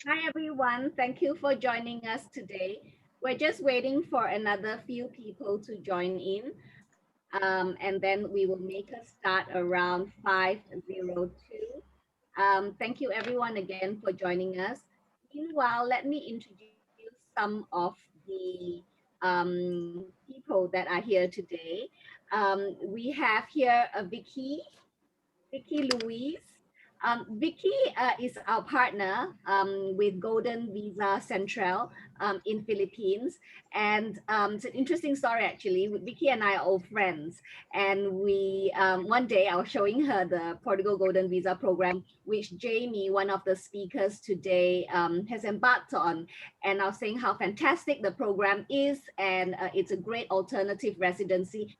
Hi everyone, thank you for joining us today. We're just waiting for another few people to join in, and then we will make a start around 5:02. Thank you everyone again for joining us. Meanwhile, let me introduce some of the people that are here today. We have here Vicky Louise. Vicky is our partner with Golden Visa Central in Philippines, and it's an interesting story actually. Vicky and I are old friends, and we one day I was showing her the Portugal Golden Visa program, which Jaime, one of the speakers today, has embarked on, and I was saying how fantastic the program is, and it's a great alternative residency.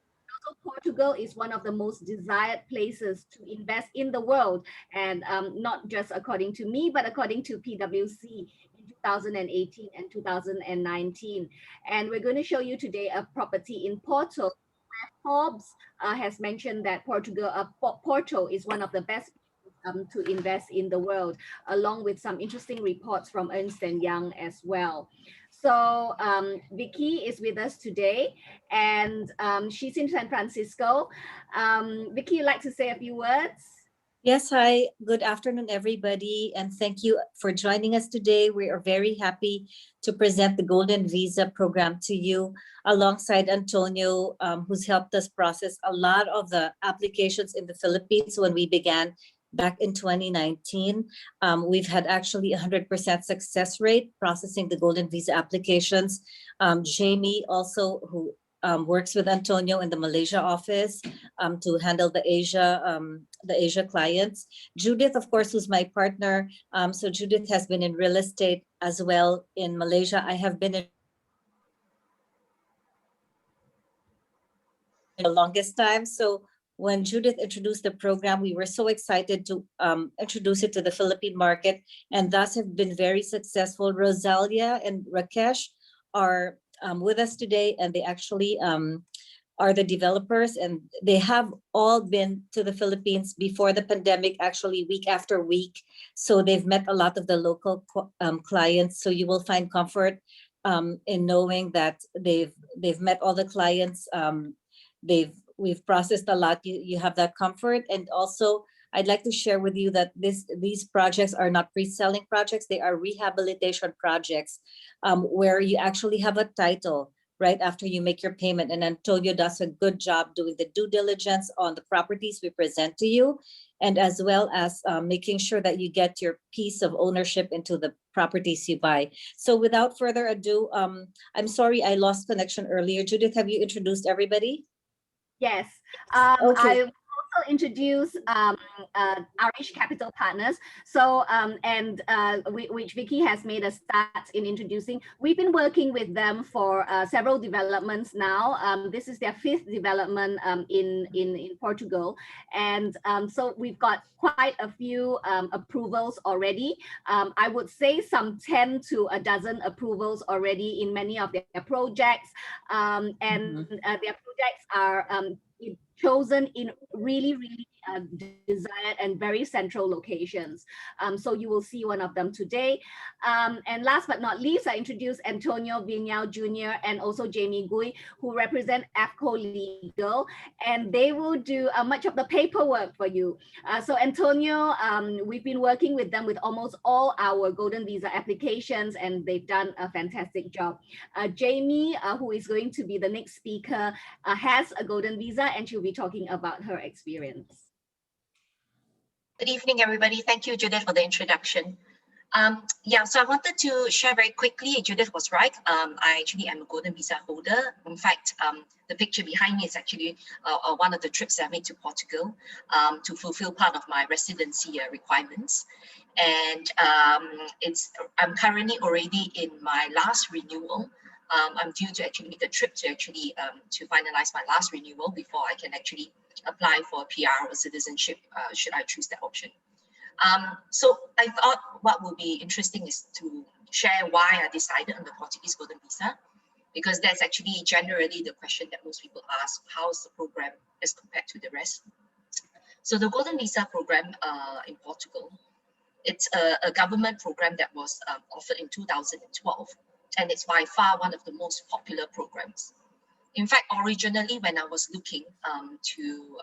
Also, Portugal is one of the most desired places to invest in the world, and not just according to me, but according to PwC in 2018 and 2019. And we're going to show you today a property in Porto. Forbes has mentioned that Porto is one of the best to invest in the world, along with some interesting reports from Ernst & Young as well. So Vicky is with us today, and she's in San Francisco. Vicky, you'd like to say a few words? Yes, hi. Good afternoon, everybody, and thank you for joining us today. We are very happy to present the Golden Visa program to you alongside Antonio, who's helped us process a lot of the applications in the Philippines when we began back in 2019. We've had actually 100% success rate processing the Golden Visa applications. Jaime also, who works with Antonio in the Malaysia office to handle the Asia clients. Judith, of course, who's my partner. So Judith has been in real estate as well in Malaysia. I have been in the longest time. So when Judith introduced the program, we were so excited to introduce it to the Philippine market, and thus have been very successful. Rosalia and Rakesh are with us today, and they actually are the developers, and they have all been to the Philippines before the pandemic, actually week after week. So they've met a lot of the local clients. So you will find comfort in knowing that they've met all the clients. We've processed a lot. You have that comfort. And also, I'd like to share with you that these projects are not pre-selling projects. They are rehabilitation projects where you actually have a title right after you make your payment. And Antonio does a good job doing the due diligence on the properties we present to you, and as well as making sure that you get your piece of ownership into the properties you buy. So without further ado, I'm sorry I lost connection earlier. Judith, have you introduced everybody? Yes. Okay. I also introduce RH Capital Partners. So, which Vicky has made a start in introducing. We've been working with them for several developments now. This is their fifth development in Portugal. And so we've got quite a few approvals already. I would say some 10 to a dozen approvals already in many of their projects. Their projects are chosen in really desired and very central locations. So you will see one of them today. And last but not least, I introduce Antonio Vignal Jr. and also Jaime Gooi, who represent Avco Legal, and they will do much of the paperwork for you. So Antonio, we've been working with them with almost all our Golden Visa applications, and they've done a fantastic job. Jaime, who is going to be the next speaker, has a Golden Visa, and she'll be talking about her experience. Good evening, everybody. Thank you, Judith, for the introduction. So I wanted to share very quickly. Judith was right. I actually am a Golden Visa holder. In fact, the picture behind me is actually one of the trips I made to Portugal to fulfill part of my residency requirements. And I'm currently already in my last renewal. I'm due to actually make a trip to to finalize my last renewal before I can actually apply for a PR or citizenship, should I choose that option. So I thought what would be interesting is to share why I decided on the Portuguese Golden Visa, because that's actually generally the question that most people ask: how's the program as compared to the rest? So the Golden Visa program in Portugal It's a government program that was offered in 2012, and it's by far one of the most popular programs. In fact, originally when I was looking to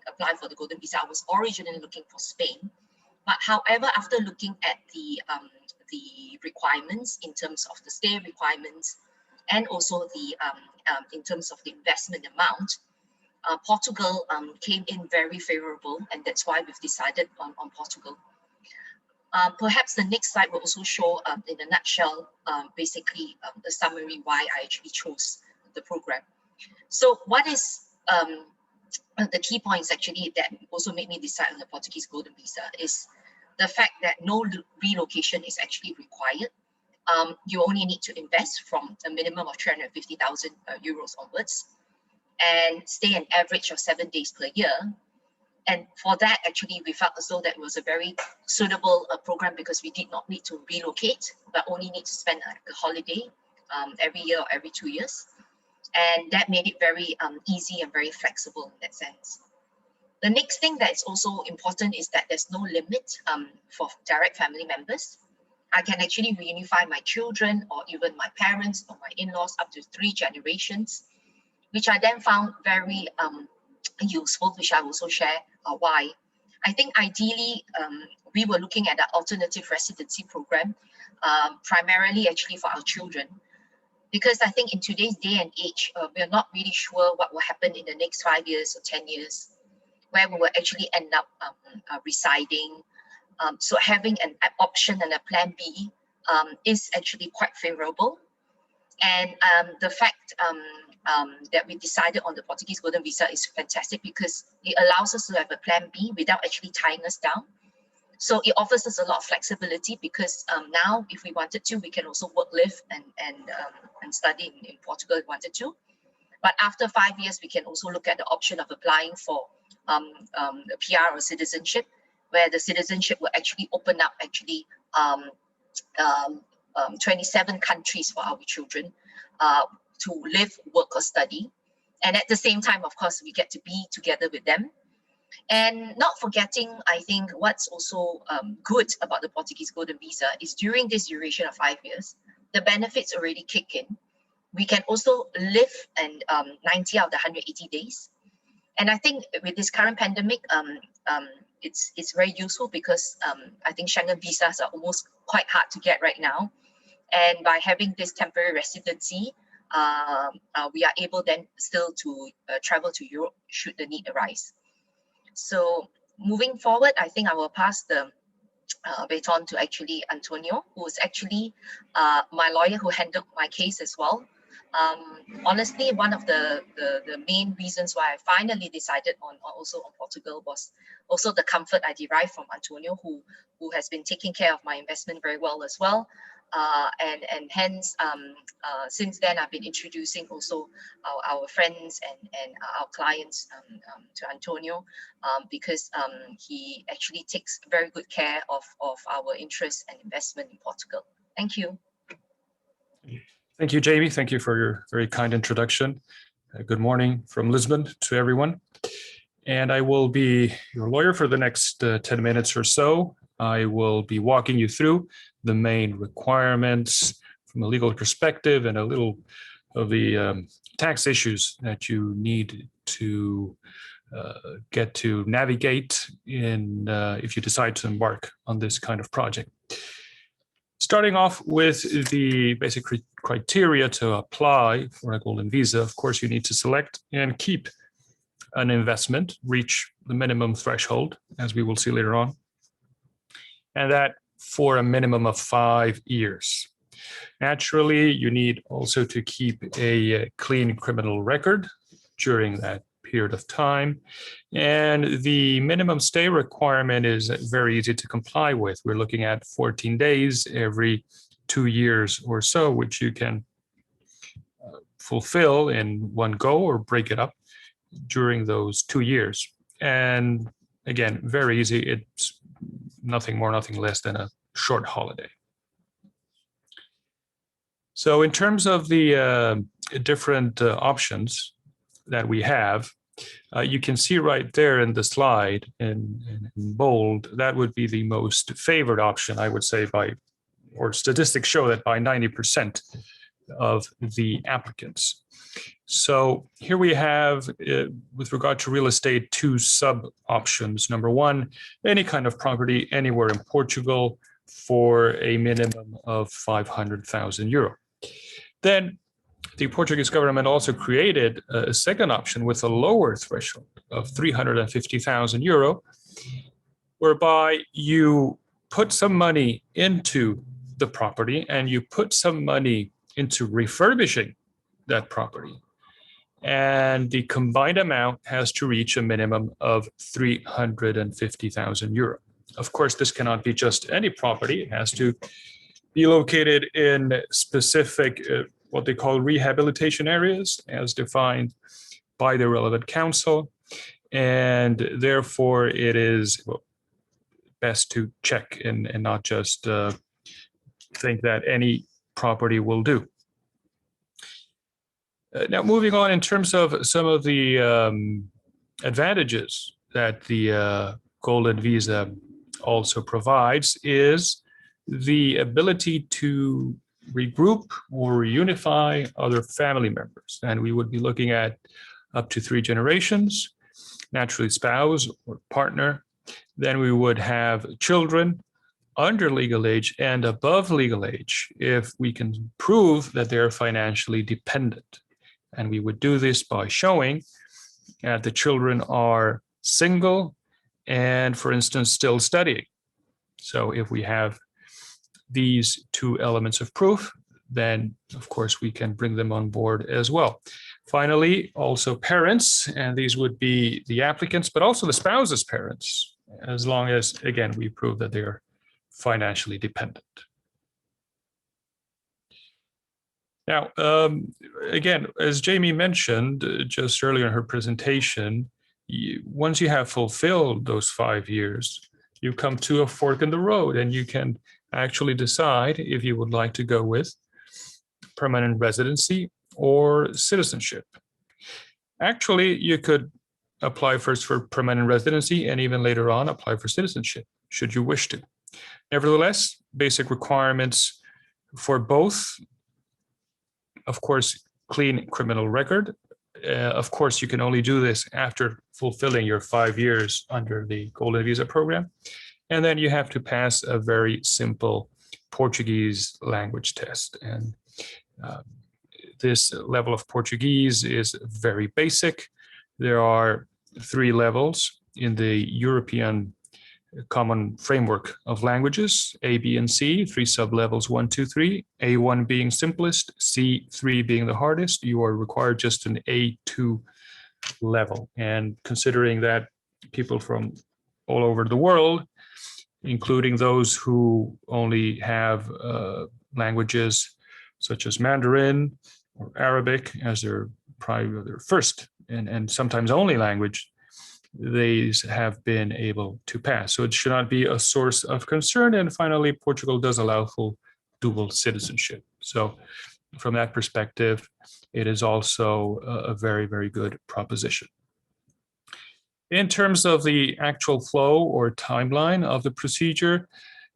apply for the Golden Visa, I was originally looking for Spain. But however, after looking at the requirements in terms of the stay requirements and also the in terms of the investment amount, Portugal came in very favorable, and that's why we've decided on Portugal. Perhaps the next slide will also show in a nutshell, basically the summary why I actually chose the program. So what is the key points actually that also made me decide on the Portuguese Golden Visa is the fact that no relocation is actually required. You only need to invest from a minimum of 350,000 euros onwards and stay an average of 7 days per year. And for that, actually, we felt as though that was a very suitable program because we did not need to relocate, but only need to spend like a holiday every year or every 2 years. And that made it very easy and very flexible in that sense. The next thing that is also important is that there's no limit for direct family members. I can actually reunify my children or even my parents or my in-laws up to 3 generations, which I then found very useful, which I will also share why. I think ideally, we were looking at an alternative residency program, primarily actually for our children, because I think in today's day and age, we're not really sure what will happen in the next 5 years or 10 years, where we will actually end up residing. So having an option and a plan B is actually quite favorable. And the fact that we decided on the Portuguese Golden Visa is fantastic because it allows us to have a plan B without actually tying us down. So it offers us a lot of flexibility because now if we wanted to, we can also work, live and study in Portugal if we wanted to. But after 5 years, we can also look at the option of applying for a PR or citizenship, where the citizenship will actually open up 27 countries for our children to live, work or study. And at the same time, of course, we get to be together with them. And not forgetting, I think what's also good about the Portuguese Golden Visa is during this duration of 5 years, the benefits already kick in. We can also live in 90 out of the 180 days. And I think with this current pandemic, it's very useful because I think Schengen visas are almost quite hard to get right now. And by having this temporary residency, we are able then still to travel to Europe should the need arise. So moving forward, I think I will pass the baton to actually Antonio, who is actually my lawyer who handled my case as well. Honestly, one of the main reasons why I finally decided on also on Portugal was also the comfort I derived from Antonio, who has been taking care of my investment very well as well. And hence, since then, I've been introducing also our friends and our clients to Antonio because he actually takes very good care of our interest and investment in Portugal. Thank you. Thank you, Jaime. Thank you for your very kind introduction. Good morning from Lisbon to everyone. And I will be your lawyer for the next 10 minutes or so. I will be walking you through the main requirements from a legal perspective and a little of the tax issues that you need to get to navigate in if you decide to embark on this kind of project. Starting off with the basic criteria to apply for a golden visa, of course, you need to select and keep an investment, reach the minimum threshold, as we will see later on, and that for a minimum of 5 years. Naturally, you need also to keep a clean criminal record during that period of time. And the minimum stay requirement is very easy to comply with. We're looking at 14 days every 2 years or so, which you can fulfill in one go or break it up during those 2 years. And again, very easy. It's nothing more, nothing less than a short holiday. So in terms of the different options that we have, You can see right there in the slide in bold, that would be the most favored option, I would say, or statistics show that by 90% of the applicants. So here we have, with regard to real estate, two sub options. Number one, any kind of property anywhere in Portugal for a minimum of 500,000 euro. Then the Portuguese government also created a second option with a lower threshold of 350,000 euro, whereby you put some money into the property and you put some money into refurbishing that property. And the combined amount has to reach a minimum of 350,000 euro. Of course, this cannot be just any property. It has to be located in specific, what they call rehabilitation areas, as defined by the relevant council. And therefore, it is best to check and not just think that any property will do. Now, moving on in terms of some of the advantages that the Golden Visa also provides is the ability to regroup or reunify other family members. And we would be looking at up to 3 generations, naturally spouse or partner. Then we would have children under legal age and above legal age if we can prove that they're financially dependent. And we would do this by showing that the children are single and, for instance, still studying. So if we have these two elements of proof, then of course we can bring them on board as well. Finally, also parents, and these would be the applicants, but also the spouse's parents, as long as, again, we prove that they are financially dependent. Now, again, as Jaime mentioned just earlier in her presentation, once you have fulfilled those 5 years, you come to a fork in the road and you can actually decide if you would like to go with permanent residency or citizenship. Actually, you could apply first for permanent residency and even later on apply for citizenship, should you wish to. Nevertheless, basic requirements for both, of course, clean criminal record. Of course, you can only do this after fulfilling your 5 years under the Golden Visa program. And then you have to pass a very simple Portuguese language test. And this level of Portuguese is very basic. There are 3 levels in the European Common Framework of Languages, A, B, and C, 3 sub-levels, 1, 2, 3, A1 being simplest, C3 being the hardest. You are required just an A2 level. And considering that people from all over the world, including those who only have languages such as Mandarin or Arabic as their first and sometimes only language, these have been able to pass. So it should not be a source of concern. And finally, Portugal does allow full dual citizenship. So from that perspective, it is also a very, very good proposition. In terms of the actual flow or timeline of the procedure,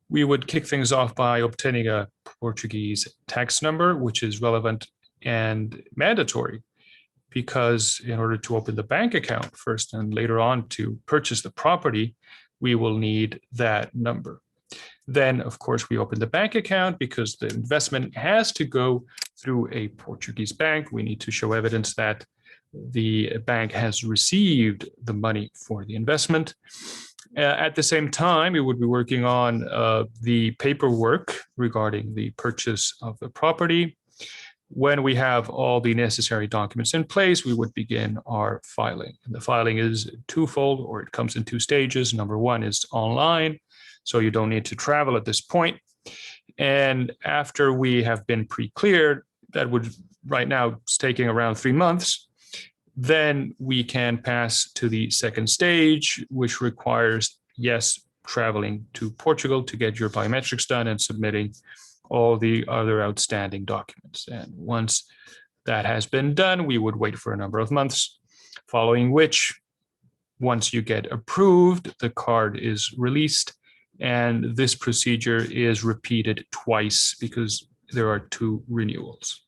we would kick things off by obtaining a Portuguese tax number, which is relevant and mandatory, because in order to open the bank account first and later on to purchase the property, we will need that number. Then, of course, we open the bank account because the investment has to go through a Portuguese bank. We need to show evidence that the bank has received the money for the investment. At the same time, we would be working on the paperwork regarding the purchase of the property. When we have all the necessary documents in place, we would begin our filing. And the filing is twofold, or it comes in 2 stages. Number 1 is online, so you don't need to travel at this point. And after we have been pre-cleared, that would right now is taking around 3 months, then we can pass to the second stage, which requires, yes, traveling to Portugal to get your biometrics done and submitting all the other outstanding documents. And once that has been done, we would wait for a number of months following which, once you get approved, the card is released, and this procedure is repeated twice because there are 2 renewals.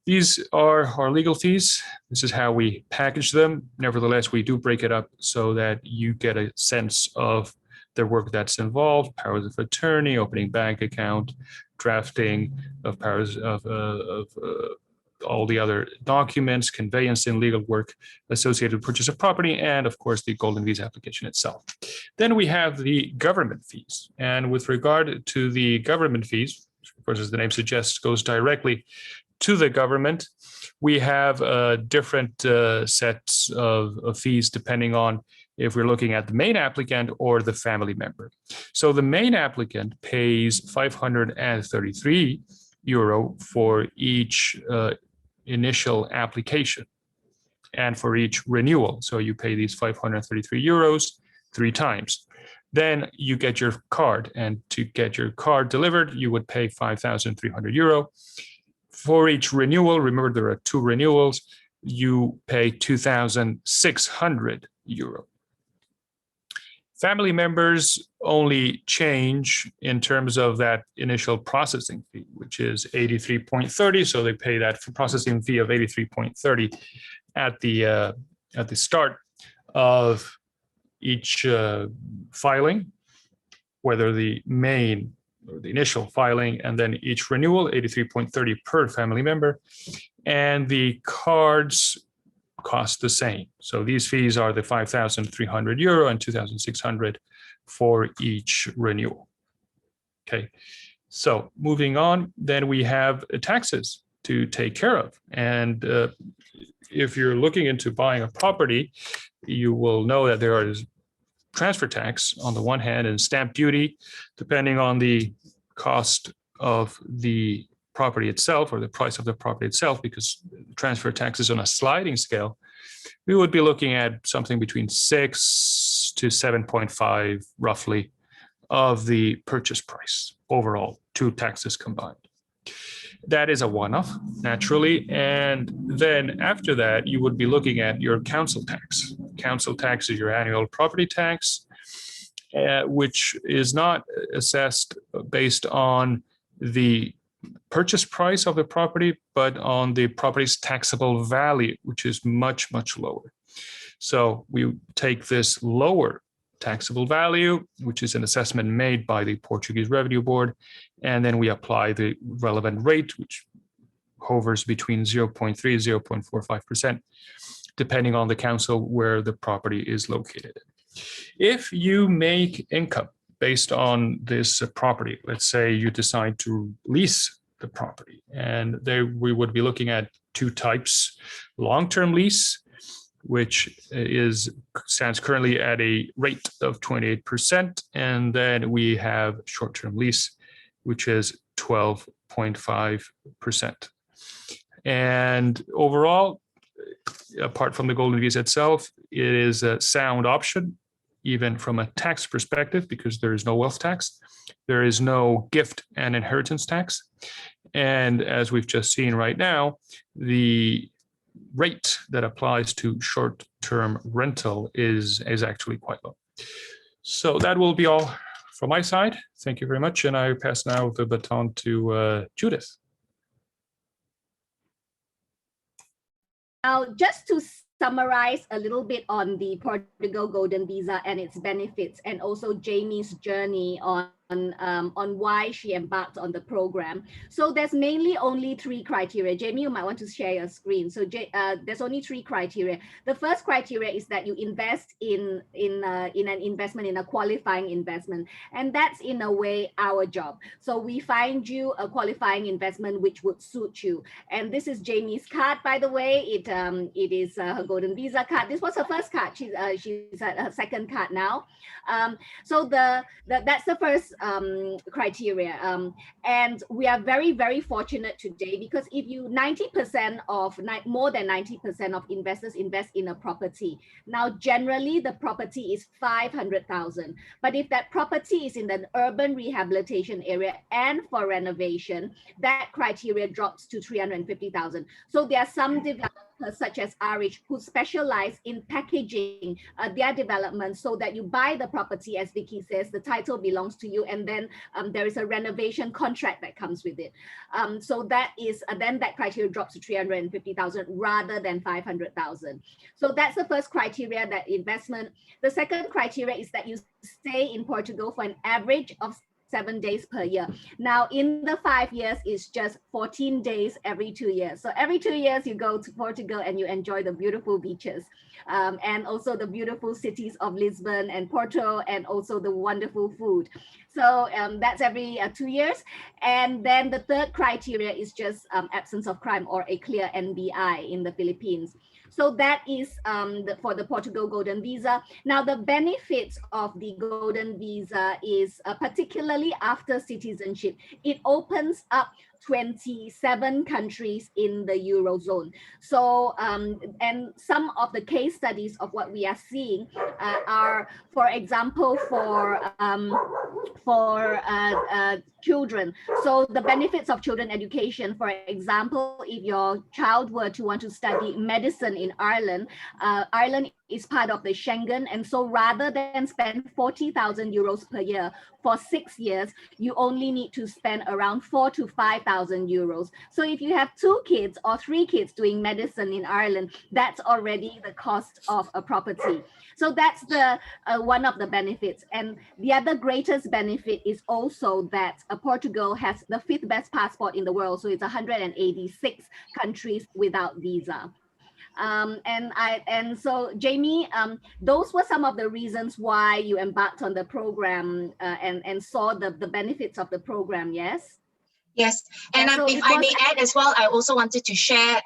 These are our legal fees. This is how we package them. Nevertheless, we do break it up so that you get a sense of the work that's involved: powers of attorney, opening bank account, drafting of powers of all the other documents, conveyancing, legal work associated with purchase of property, and of course the golden visa application itself. Then we have the government fees. And with regard to the government fees, of course, as the name suggests, goes directly to the government. We have different sets of fees depending on if we're looking at the main applicant or the family member. So the main applicant pays €533 for each initial application and for each renewal. So you pay these €533 3 times. Then you get your card, and to get your card delivered, you would pay €5,300. For each renewal, remember there are 2 renewals, you pay €2,600. Family members only change in terms of that initial processing fee, which is 83.30. So they pay that processing fee of 83.30 at the start of each filing, whether the main or the initial filing, and then each renewal, 83.30 per family member. And the cards cost the same. So these fees are the €5,300 and 2,600 for each renewal. Okay, so moving on, then we have taxes to take care of. And if you're looking into buying a property, you will know that there is transfer tax on the one hand and stamp duty, depending on the cost of the property itself or the price of the property itself, because transfer tax is on a sliding scale. We would be looking at something between 6 to 7.5 roughly of the purchase price overall, 2 taxes combined. That is a one-off, naturally. And then after that, you would be looking at your council tax. Council tax is your annual property tax, which is not assessed based on the purchase price of the property, but on the property's taxable value, which is much, much lower. So we take this lower taxable value, which is an assessment made by the Portuguese Revenue Board, and then we apply the relevant rate, which hovers between 0.3 and 0.45%, depending on the council where the property is located. If you make income based on this property, let's say you decide to lease the property, and there we would be looking at 2 types: long-term lease, which stands currently at a rate of 28%, and then we have short-term lease, which is 12.5%. And overall, apart from the golden visa itself, it is a sound option, even from a tax perspective, because there is no wealth tax, there is no gift and inheritance tax. And as we've just seen right now, the rate that applies to short-term rental is actually quite low. So that will be all from my side. Thank you very much. And I pass now the baton to Judith. Now, just to summarize a little bit on the Portugal Golden Visa and its benefits, and also Jaime's journey on why she embarked on the program. So there's mainly only 3 criteria. Jaime, you might want to share your screen. So there's only 3 criteria. The first criteria is that you invest in an investment, in a qualifying investment, and that's in a way our job. So we find you a qualifying investment which would suit you. And this is Jaime's card, by the way. It is her Golden Visa card. This was her first card. She's at her second card now. So that's the first criteria, and we are very, very fortunate today, because if you more than 90% of investors invest in a property. Now, generally the property is 500,000, but if that property is in an urban rehabilitation area and for renovation, that criteria drops to 350,000. So there are some developers developers such as RH who specialize in packaging their development so that you buy the property, as Vicky says, the title belongs to you, and then there is a renovation contract that comes with it. So that is then that criteria drops to 350,000 rather than 500,000. So that's the first criteria, that investment. The second criteria is that you stay in Portugal for an average of 7 days per year. Now, in the 5 years, it's just 14 days every 2 years. So every 2 years, you go to Portugal and you enjoy the beautiful beaches and also the beautiful cities of Lisbon and Porto, and also the wonderful food. So that's every 2 years. And then the third criteria is just absence of crime or a clear NBI in the Philippines. So that is for the Portugal Golden Visa. Now, the benefits of the Golden Visa is particularly after citizenship, it opens up 27 countries in the Eurozone. So, and some of the case studies of what we are seeing are, for example, for children. So the benefits of children education, for example, if your child were to want to study medicine in Ireland, Ireland is part of the Schengen. And so rather than spend 40,000 euros per year for 6 years, you only need to spend around 4,000 to 5,000 euros. So if you have 2 kids or 3 kids doing medicine in Ireland, that's already the cost of a property. So that's the one of the benefits. And the other greatest benefit is also that Portugal has the 5th best passport in the world. So it's 186 countries without visa. And so Jaime, those were some of the reasons why you embarked on the program and saw the benefits of the program, yes? Yes, and so if I may add as well, I also wanted to share,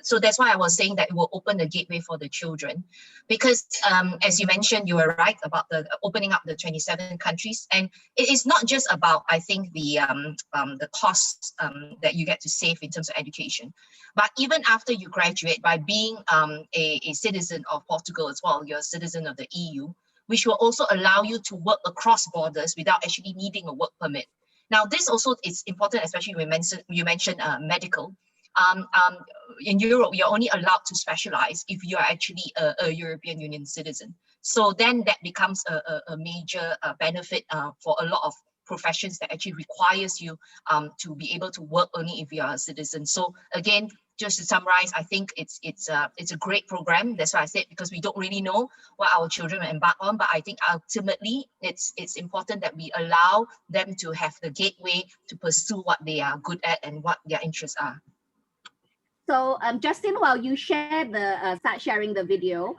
so that's why I was saying that it will open the gateway for the children, because as you mentioned, you were right about the opening up the 27 countries, and it is not just about, I think, the costs that you get to save in terms of education, but even after you graduate, by being a citizen of Portugal as well, you're a citizen of the EU, which will also allow you to work across borders without actually needing a work permit. Now, this also is important, especially when you mentioned medical. In Europe, you're only allowed to specialize if you are actually a European Union citizen. So then that becomes a major benefit for a lot of professions that actually requires you to be able to work only if you are a citizen. So again, just to summarize, I think it's a great program. That's why I said, because we don't really know what our children will embark on, but I think ultimately it's important that we allow them to have the gateway to pursue what they are good at and what their interests are. So Justin, while you share start sharing the video,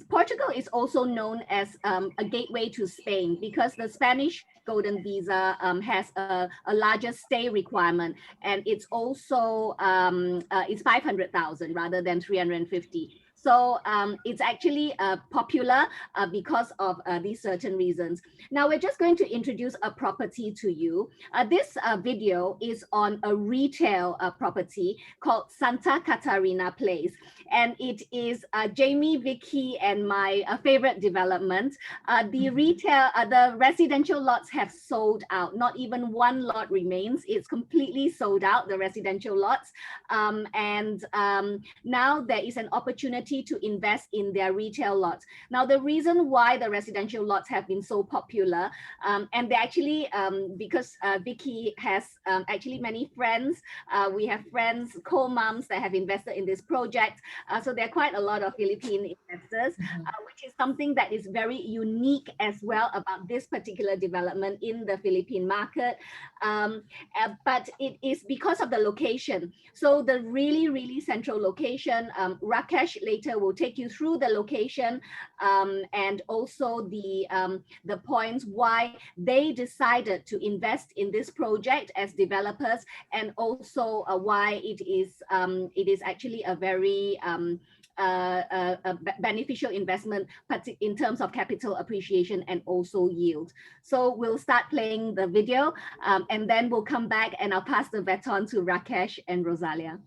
Portugal is also known as a gateway to Spain, because the Spanish Golden Visa has a larger stay requirement, and it's also it's 500,000 rather than 350. So it's actually popular because of these certain reasons. Now we're just going to introduce a property to you. This video is on a retail property called Santa Catarina Place. And it is Jaime, Vicky, and my favorite development. The residential lots have sold out. Not even one lot remains. It's completely sold out, the residential lots. Now there is an opportunity to invest in their retail lots. Now, the reason why the residential lots have been so popular, and they actually, because Vicky has actually many friends, we have friends, co-moms that have invested in this project. So there are quite a lot of Philippine investors, which is something that is very unique as well about this particular development in the Philippine market. But it is because of the location. So the really, really central location, Rakesh later will take you through the location and also the points why they decided to invest in this project as developers, and also why it is actually a very beneficial investment in terms of capital appreciation and also yield. So we'll start playing the video and then we'll come back and I'll pass the baton to Rakesh and Rosalia.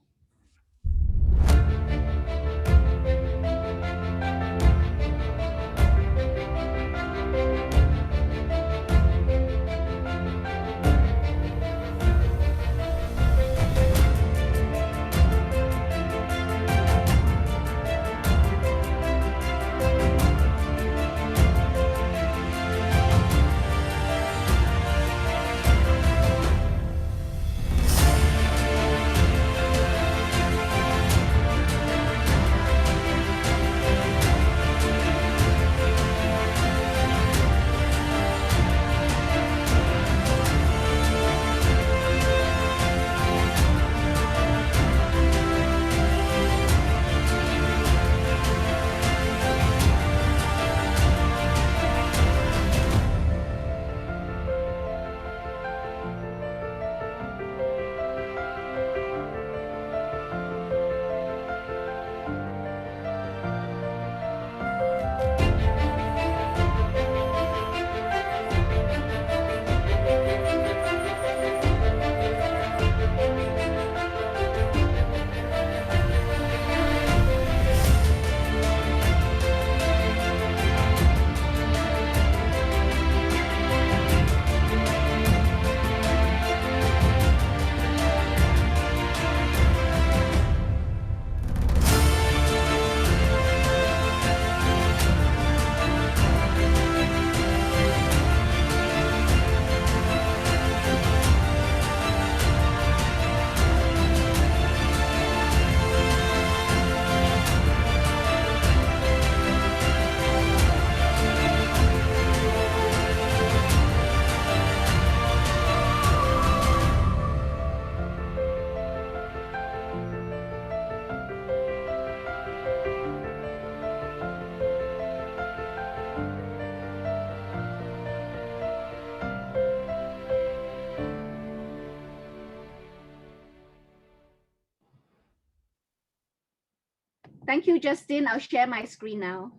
Thank you, Justin. I'll share my screen now.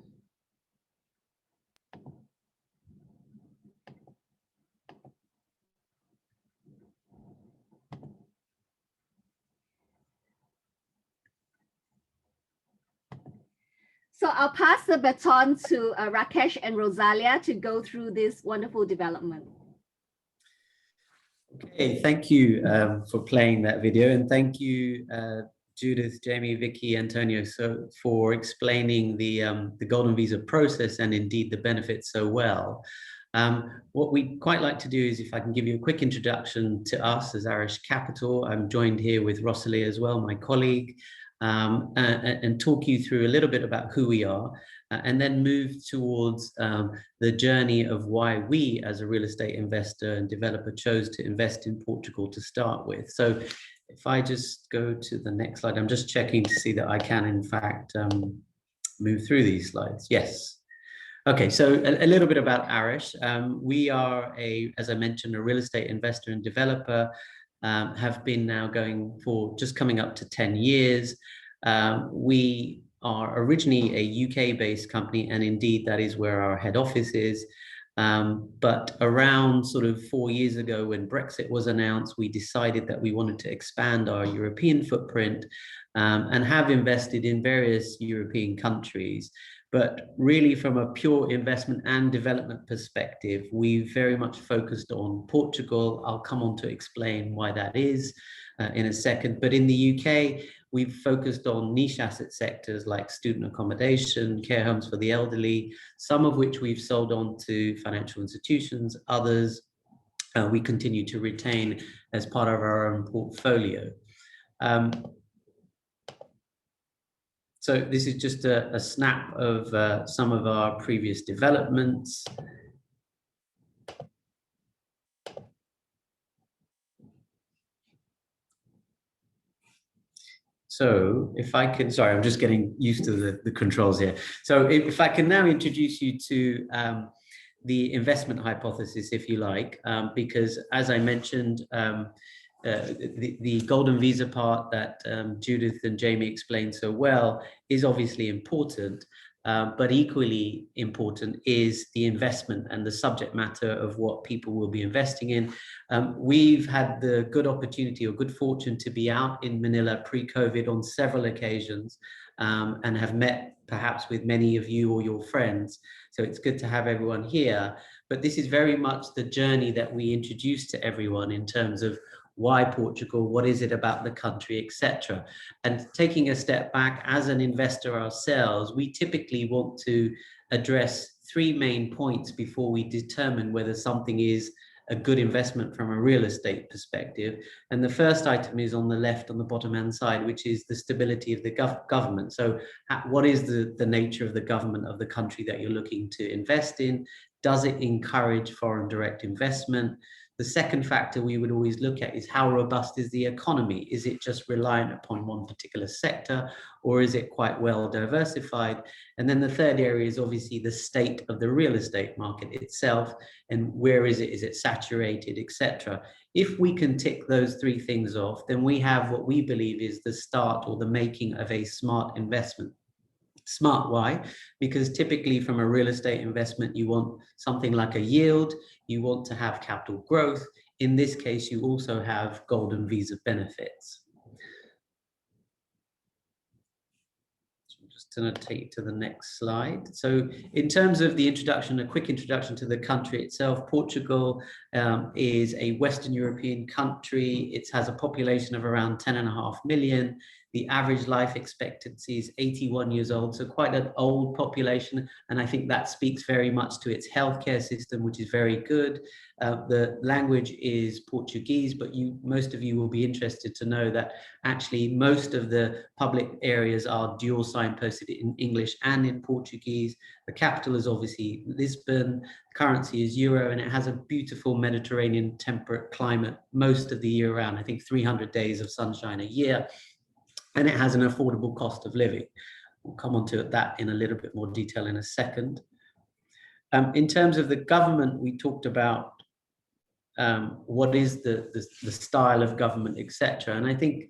So I'll pass the baton to Rakesh and Rosalia to go through this wonderful development. Okay, thank you for playing that video, and thank you, Judith, Jamie, Vicky, Antonio, so for explaining the Golden Visa process and indeed the benefits so well. What we'd quite like to do is, if I can give you a quick introduction to us as Arish Capital. I'm joined here with Rosalie as well, my colleague, and talk you through a little bit about who we are, and then move towards the journey of why we as a real estate investor and developer chose to invest in Portugal to start with. So if I just go to the next slide, I'm just checking to see that I can in fact move through these slides. Yes. Okay, so a little bit about Arish. We are, as I mentioned, a real estate investor and developer, have been now going for just coming up to 10 years. We are originally a UK-based company, and indeed that is where our head office is. But around sort of 4 years ago, when Brexit was announced, we decided that we wanted to expand our European footprint, and have invested in various European countries. But really, from a pure investment and development perspective, we very much focused on Portugal. I'll come on to explain why that is in a second. But in the UK, we've focused on niche asset sectors like student accommodation, care homes for the elderly, some of which we've sold on to financial institutions. Others we continue to retain as part of our own portfolio. So this is just a snap of some of our previous developments. So if I can, sorry, I'm just getting used to the controls here. So if I can now introduce you to the investment hypothesis, if you like, because as I mentioned, the Golden Visa part that Judith and Jamie explained so well is obviously important, but equally important is the investment and the subject matter of what people will be investing in. We've had the good opportunity or good fortune to be out in Manila pre-COVID on several occasions, and have met perhaps with many of you or your friends. So it's good to have everyone here. But this is very much the journey that we introduce to everyone in terms of why Portugal, what is it about the country, etc. And taking a step back, as an investor ourselves, we typically want to address three main points before we determine whether something is a good investment from a real estate perspective. And the first item is on the left, on the bottom hand side, which is the stability of the government. So what is the nature of the government of the country that you're looking to invest in? Does it encourage foreign direct investment? The second factor we would always look at is how robust is the economy? Is it just reliant upon one particular sector, or is it quite well diversified? And then the third area is obviously the state of the real estate market itself, and where is it? Is it saturated, etc. If we can tick those three things off, then we have what we believe is the start or the making of a smart investment. Smart, why? Because typically from a real estate investment, you want something like a yield, you want to have capital growth. In this case, you also have Golden Visa benefits. So I'm just going to take you to the next slide. So in terms of the introduction, a quick introduction to the country itself, Portugal is a Western European country. It has a population of around 10.5 million. The average life expectancy is 81 years old, so quite an old population. And I think that speaks very much to its healthcare system, which is very good. The language is Portuguese, but most of you will be interested to know that actually most of the public areas are dual signposted in English and in Portuguese. The capital is obviously Lisbon, currency is euro, and it has a beautiful Mediterranean temperate climate most of the year round. I think 300 days of sunshine a year. And it has an affordable cost of living. We'll come on to that in a little bit more detail in a second. In terms of the government, we talked about what is the style of government, etc. And I think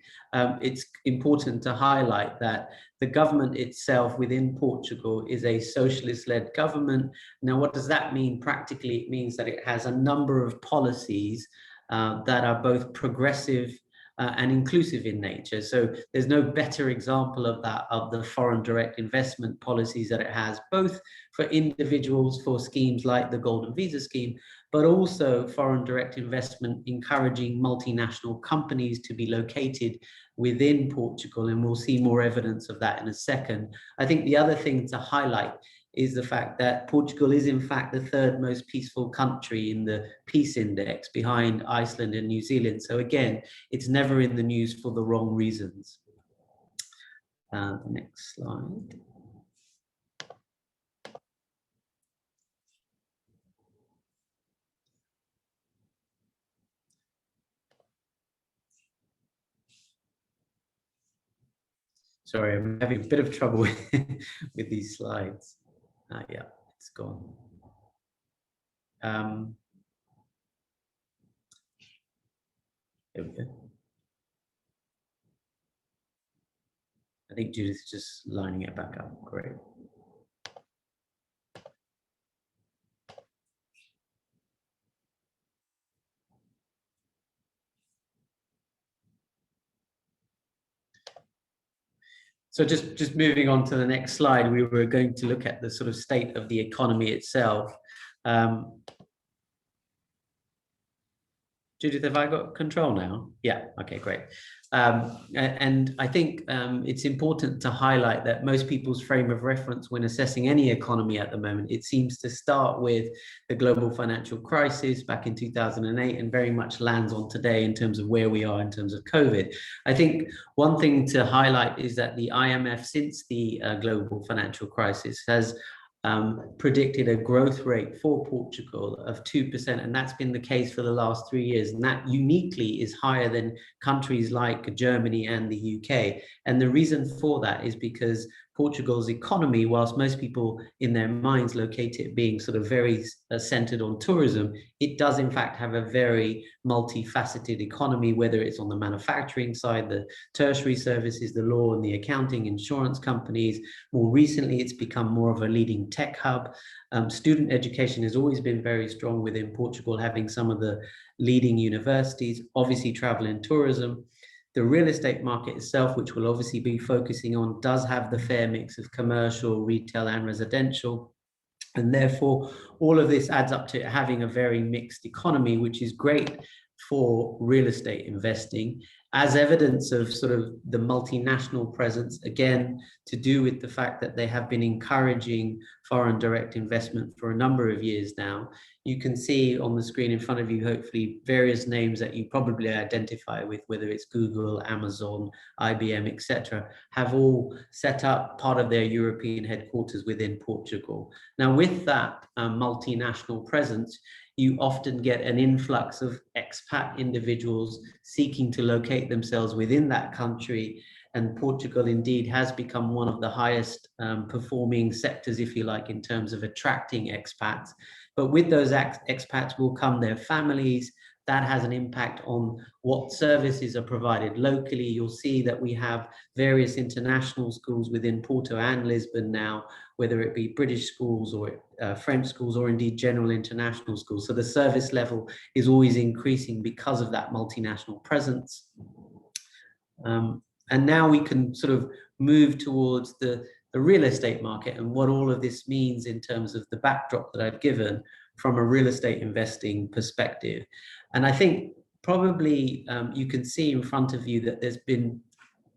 it's important to highlight that the government itself within Portugal is a socialist-led government. Now, what does that mean practically? It means that it has a number of policies that are both progressive and inclusive in nature. So there's no better example of that, of the foreign direct investment policies that it has, both for individuals for schemes like the Golden Visa scheme, but also foreign direct investment encouraging multinational companies to be located within Portugal. And we'll see more evidence of that in a second. I think the other thing to highlight is the fact that Portugal is in fact the third most peaceful country in the peace index, behind Iceland and New Zealand. So again, it's never in the news for the wrong reasons. Next slide. Sorry, I'm having a bit of trouble with these slides. Yeah, it's gone. There we go. I think Judith is just lining it back up. Great. So just moving on to the next slide, we were going to look at the sort of state of the economy itself. Judith, have I got control now? Yeah, okay, great. And I think it's important to highlight that most people's frame of reference when assessing any economy at the moment, it seems to start with the global financial crisis back in 2008 and very much lands on today in terms of where we are in terms of COVID. I think one thing to highlight is that the IMF, since the global financial crisis, has predicted a growth rate for Portugal of 2%, and that's been the case for the last 3 years, and that uniquely is higher than countries like Germany and the UK. And the reason for that is because Portugal's economy, whilst most people in their minds locate it being sort of very centered on tourism, it does in fact have a very multifaceted economy, whether it's on the manufacturing side, the tertiary services, the law and the accounting, insurance companies. More recently, it's become more of a leading tech hub. Student education has always been very strong within Portugal, having some of the leading universities, obviously travel and tourism. The real estate market itself, which we'll obviously be focusing on, does have the fair mix of commercial, retail and residential. And therefore, all of this adds up to having a very mixed economy, which is great for real estate investing, as evidence of sort of the multinational presence, again, to do with the fact that they have been encouraging foreign direct investment for a number of years now. You can see on the screen in front of you, hopefully, various names that you probably identify with, whether it's Google, Amazon, IBM, etc., have all set up part of their European headquarters within Portugal. Now, with that multinational presence, you often get an influx of expat individuals seeking to locate themselves within that country. And Portugal indeed has become one of the highest performing sectors, if you like, in terms of attracting expats. But with those expats will come their families. That has an impact on what services are provided locally. You'll see that we have various international schools within Porto and Lisbon now, whether it be British schools or French schools or indeed general international schools. So the service level is always increasing because of that multinational presence. And now we can sort of move towards the real estate market and what all of this means in terms of the backdrop that I've given from a real estate investing perspective. And I think probably you can see in front of you that there's been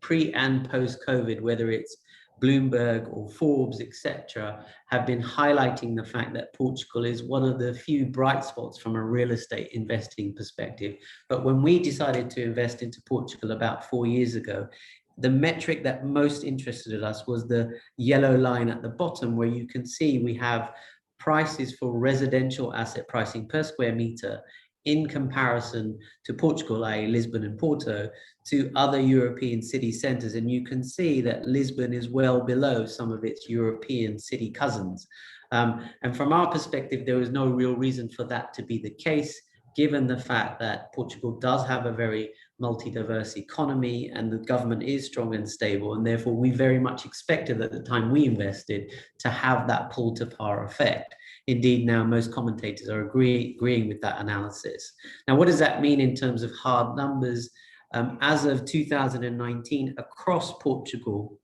pre and post-COVID, whether it's Bloomberg or Forbes, etc., have been highlighting the fact that Portugal is one of the few bright spots from a real estate investing perspective. But when we decided to invest into Portugal about 4 years ago, the metric that most interested us was the yellow line at the bottom, where you can see we have prices for residential asset pricing per square meter in comparison to Portugal, i.e. Lisbon and Porto, to other European city centres. And you can see that Lisbon is well below some of its European city cousins. And from our perspective, there was no real reason for that to be the case. given the fact that Portugal does have a very multi-diverse economy and the government is strong and stable, and therefore we very much expected at the time we invested to have that pull to par effect. Indeed, now most commentators are agreeing with that analysis. Now, what does that mean in terms of hard numbers? As of 2019, across Portugal,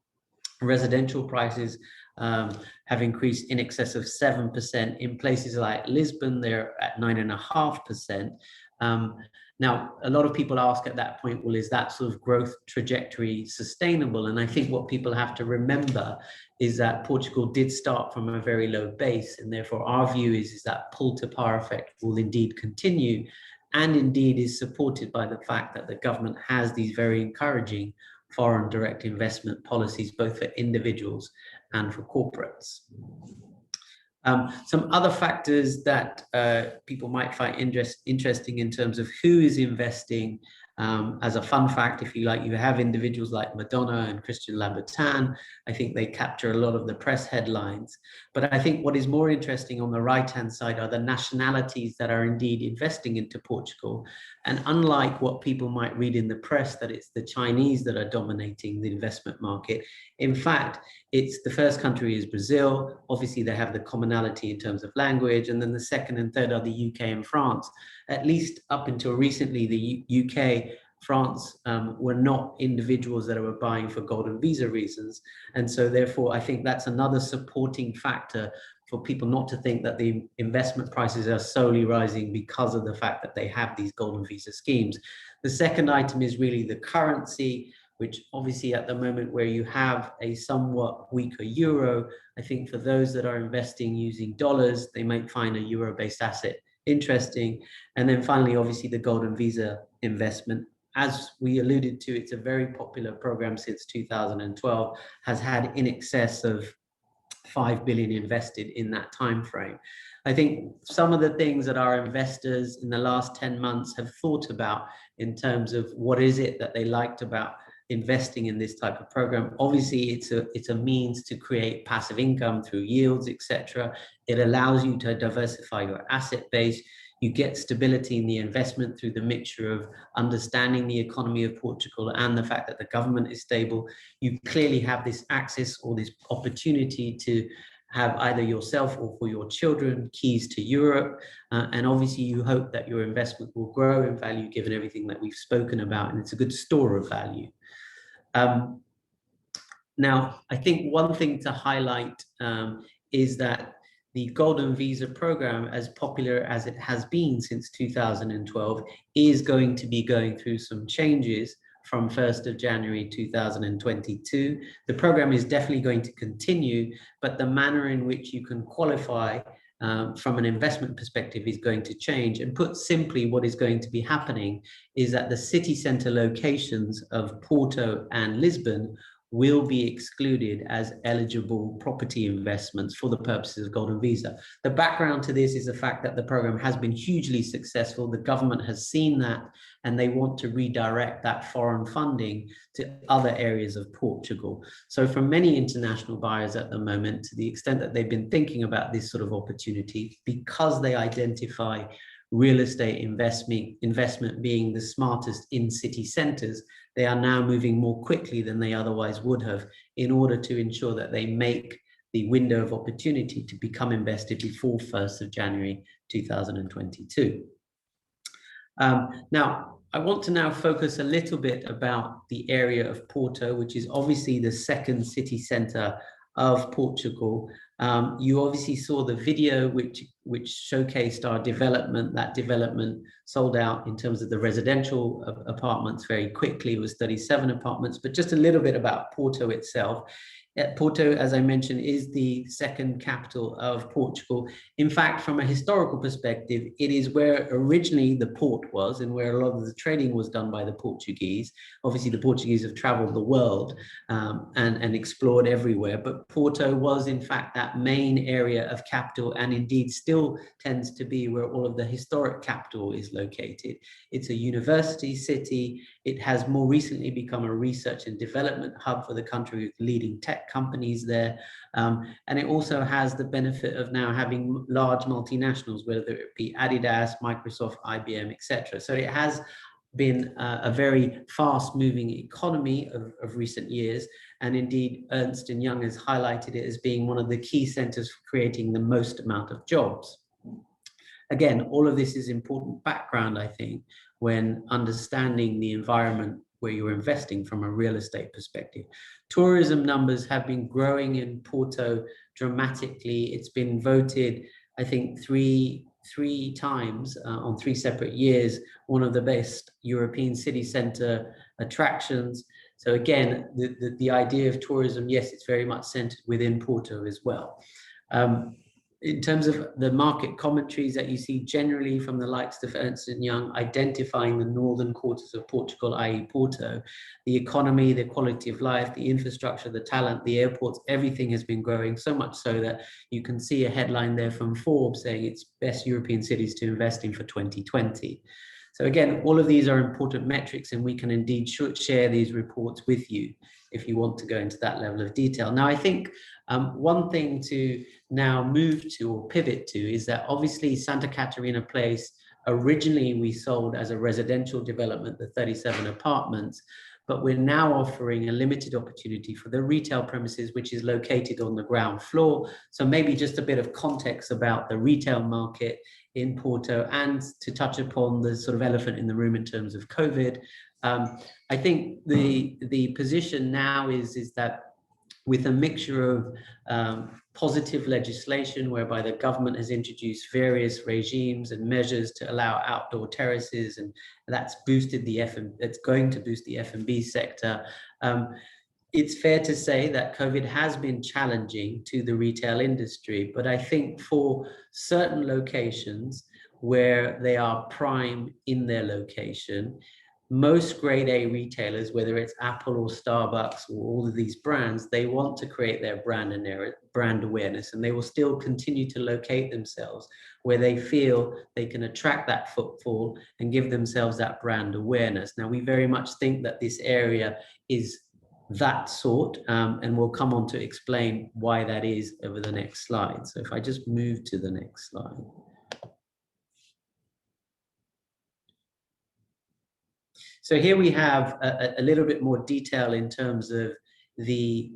residential prices have increased in excess of 7%. In places like Lisbon, they're at 9.5%. Now, a lot of people ask at that point, well, is that sort of growth trajectory sustainable? And I think what people have to remember is that Portugal did start from a very low base, and therefore our view is that pull to par effect will indeed continue, and indeed is supported by the fact that the government has these very encouraging foreign direct investment policies, both for individuals and for corporates. Some other factors that people might find interesting in terms of who is investing. As a fun fact, if you like, you have individuals like Madonna and Christian Louboutin. I think they capture a lot of the press headlines. But I think what is more interesting on the right-hand side are the nationalities that are indeed investing into Portugal. And unlike what people might read in the press, that it's the Chinese that are dominating the investment market, in fact, it's the first country is Brazil. Obviously, they have the commonality in terms of language. And then the second and third are the UK and France. At least up until recently, the UK, France were not individuals that were buying for golden visa reasons. And so therefore, I think that's another supporting factor for people not to think that the investment prices are solely rising because of the fact that they have these golden visa schemes. The second item is really the currency, which obviously at the moment where you have a somewhat weaker euro, I think for those that are investing using dollars, they might find a euro-based asset interesting. And then finally, obviously the golden visa investment. As we alluded to, it's a very popular program since 2012, has had in excess of 5 billion invested in that time frame. I think some of the things that our investors in the last 10 months have thought about in terms of what is it that they liked about investing in this type of program. Obviously, it's a means to create passive income through yields, etc. It allows you to diversify your asset base. You get stability in the investment through the mixture of understanding the economy of Portugal and the fact that the government is stable. You clearly have this access or this opportunity to have either yourself or for your children keys to Europe. And obviously you hope that your investment will grow in value given everything that we've spoken about, and it's a good store of value. Now, I think one thing to highlight is that the Golden Visa program, as popular as it has been since 2012, is going to be going through some changes from 1st of January 2022. The program is definitely going to continue, but the manner in which you can qualify from an investment perspective is going to change. And put simply, what is going to be happening is that the city centre locations of Porto and Lisbon will be excluded as eligible property investments for the purposes of Golden Visa. The background to this is the fact that the program has been hugely successful. The government has seen that, and they want to redirect that foreign funding to other areas of Portugal. So for many international buyers at the moment, to the extent that they've been thinking about this sort of opportunity, because they identify real estate investment being the smartest in city centres, they are now moving more quickly than they otherwise would have in order to ensure that they make the window of opportunity to become invested before 1st of January 2022. Now, I want to now focus a little bit about the area of Porto, which is obviously the second city centre of Portugal. You obviously saw the video which showcased our development. That development sold out in terms of the residential apartments very quickly. It was 37 apartments, but just a little bit about Porto itself. Porto, as I mentioned, is the second capital of Portugal. In fact, from a historical perspective, it is where originally the port was and where a lot of the trading was done by the Portuguese. Obviously, the Portuguese have traveled the world and explored everywhere, but Porto was in fact that that main area of capital, and indeed still tends to be where all of the historic capital is located. It's a university city. It has more recently become a research and development hub for the country with leading tech companies there. And it also has the benefit of now having large multinationals, whether it be Adidas, Microsoft, IBM, etc. So it has been a very fast-moving economy of recent years, and indeed Ernst & Young has highlighted it as being one of the key centers for creating the most amount of jobs. Again, all of this is important background, I think, when understanding the environment where you're investing from a real estate perspective. Tourism numbers have been growing in Porto dramatically. It's been voted, I think, three times on 3 separate years, one of the best European city center attractions. So again, the idea of tourism, yes, it's very much centered within Porto as well. In terms of the market commentaries that you see generally from the likes of Ernst & Young, identifying the northern quarters of Portugal, i.e. Porto, the economy, the quality of life, the infrastructure, the talent, the airports, everything has been growing, so much so that you can see a headline there from Forbes saying it's best European cities to invest in for 2020. So again, all of these are important metrics, and we can indeed share these reports with you if you want to go into that level of detail. Now, I think one thing to now move to or pivot to is that obviously Santa Catarina Place, originally we sold as a residential development, the 37 apartments, but we're now offering a limited opportunity for the retail premises, which is located on the ground floor. So maybe just a bit of context about the retail market in Porto, and to touch upon the sort of elephant in the room in terms of COVID. I think the position now is that with a mixture of positive legislation whereby the government has introduced various regimes and measures to allow outdoor terraces, and that's boosted the it's going to boost the F&B sector. It's fair to say that COVID has been challenging to the retail industry, but I think for certain locations where they are prime in their location, most grade A retailers, whether it's Apple or Starbucks or all of these brands, they want to create their brand and their brand awareness, and they will still continue to locate themselves where they feel they can attract that footfall and give themselves that brand awareness. Now, we very much think that this area is that sort, and we'll come on to explain why that is over the next slide. So if I just move to the next slide. So here we have a little bit more detail in terms of the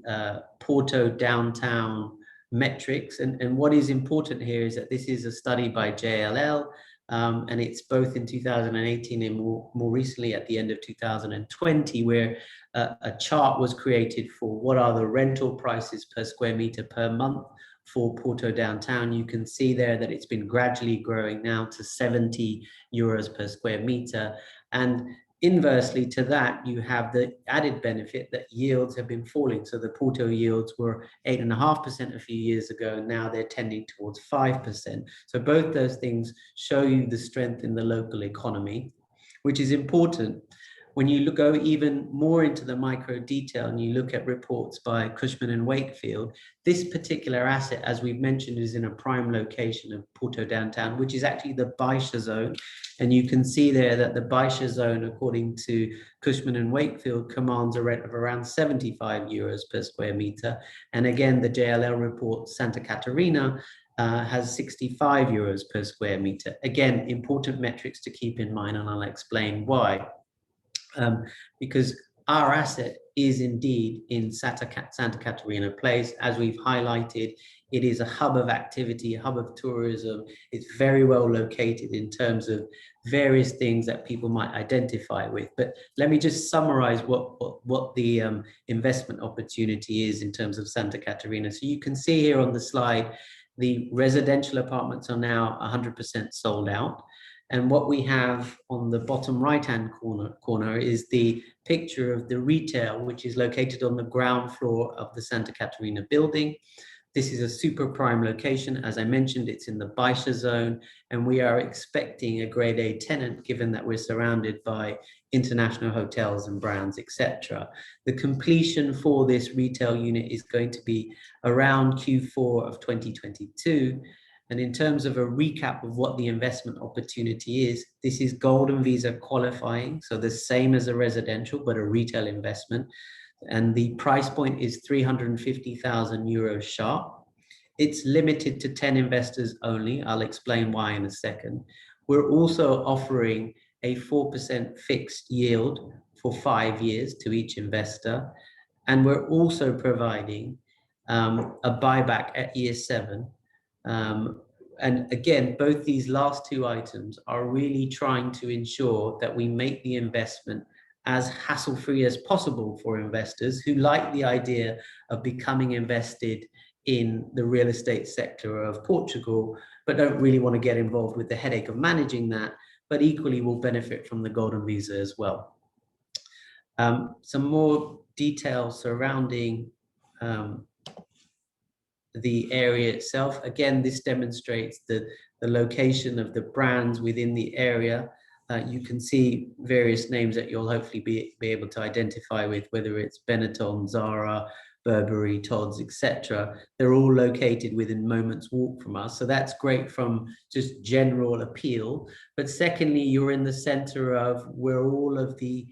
Porto downtown metrics. And what is important here is that this is a study by JLL, and it's both in 2018 and more recently at the end of 2020, where a chart was created for what are the rental prices per square meter per month for Porto downtown. You can see there that it's been gradually growing now to 70 euros per square meter. And inversely to that, you have the added benefit that yields have been falling. So the Porto yields were 8.5% a few years ago, and now they're tending towards 5%. So both those things show you the strength in the local economy, which is important. When you go even more into the micro detail and you look at reports by Cushman & Wakefield, this particular asset, as we've mentioned, is in a prime location of Porto downtown, which is actually the Baixa zone. And you can see there that the Baixa zone, according to Cushman & Wakefield, commands a rent of around 75 euros per square meter. And again, the JLL report, Santa Catarina, has 65 euros per square meter. Again, important metrics to keep in mind, and I'll explain why. Because our asset is indeed in Santa Catarina Place. As we've highlighted, it is a hub of activity, a hub of tourism. It's very well located in terms of various things that people might identify with. But let me just summarize what the investment opportunity is in terms of Santa Catarina. So you can see here on the slide, the residential apartments are now 100% sold out. And what we have on the bottom right-hand corner is the picture of the retail, which is located on the ground floor of the Santa Catarina building. This is a super prime location. As I mentioned, it's in the Baixa zone, and we are expecting a grade A tenant, given that we're surrounded by international hotels and brands, etc. The completion for this retail unit is going to be around Q4 of 2022. And in terms of a recap of what the investment opportunity is, this is Golden Visa qualifying, so the same as a residential, but a retail investment. And the price point is 350,000 euros sharp. It's limited to 10 investors only. I'll explain why in a second. We're also offering a 4% fixed yield for 5 years to each investor. And we're also providing a buyback at year 7. And again, both these last two items are really trying to ensure that we make the investment as hassle-free as possible for investors who like the idea of becoming invested in the real estate sector of Portugal, but don't really want to get involved with the headache of managing that, but equally will benefit from the Golden Visa as well. Some more details surrounding the area itself. Again, this demonstrates the location of the brands within the area. You can see various names that you'll hopefully be able to identify with, whether it's Benetton, Zara, Burberry, Tod's, etc. They're all located within moments walk from us. So that's great from just general appeal. But secondly, you're in the center of where all of the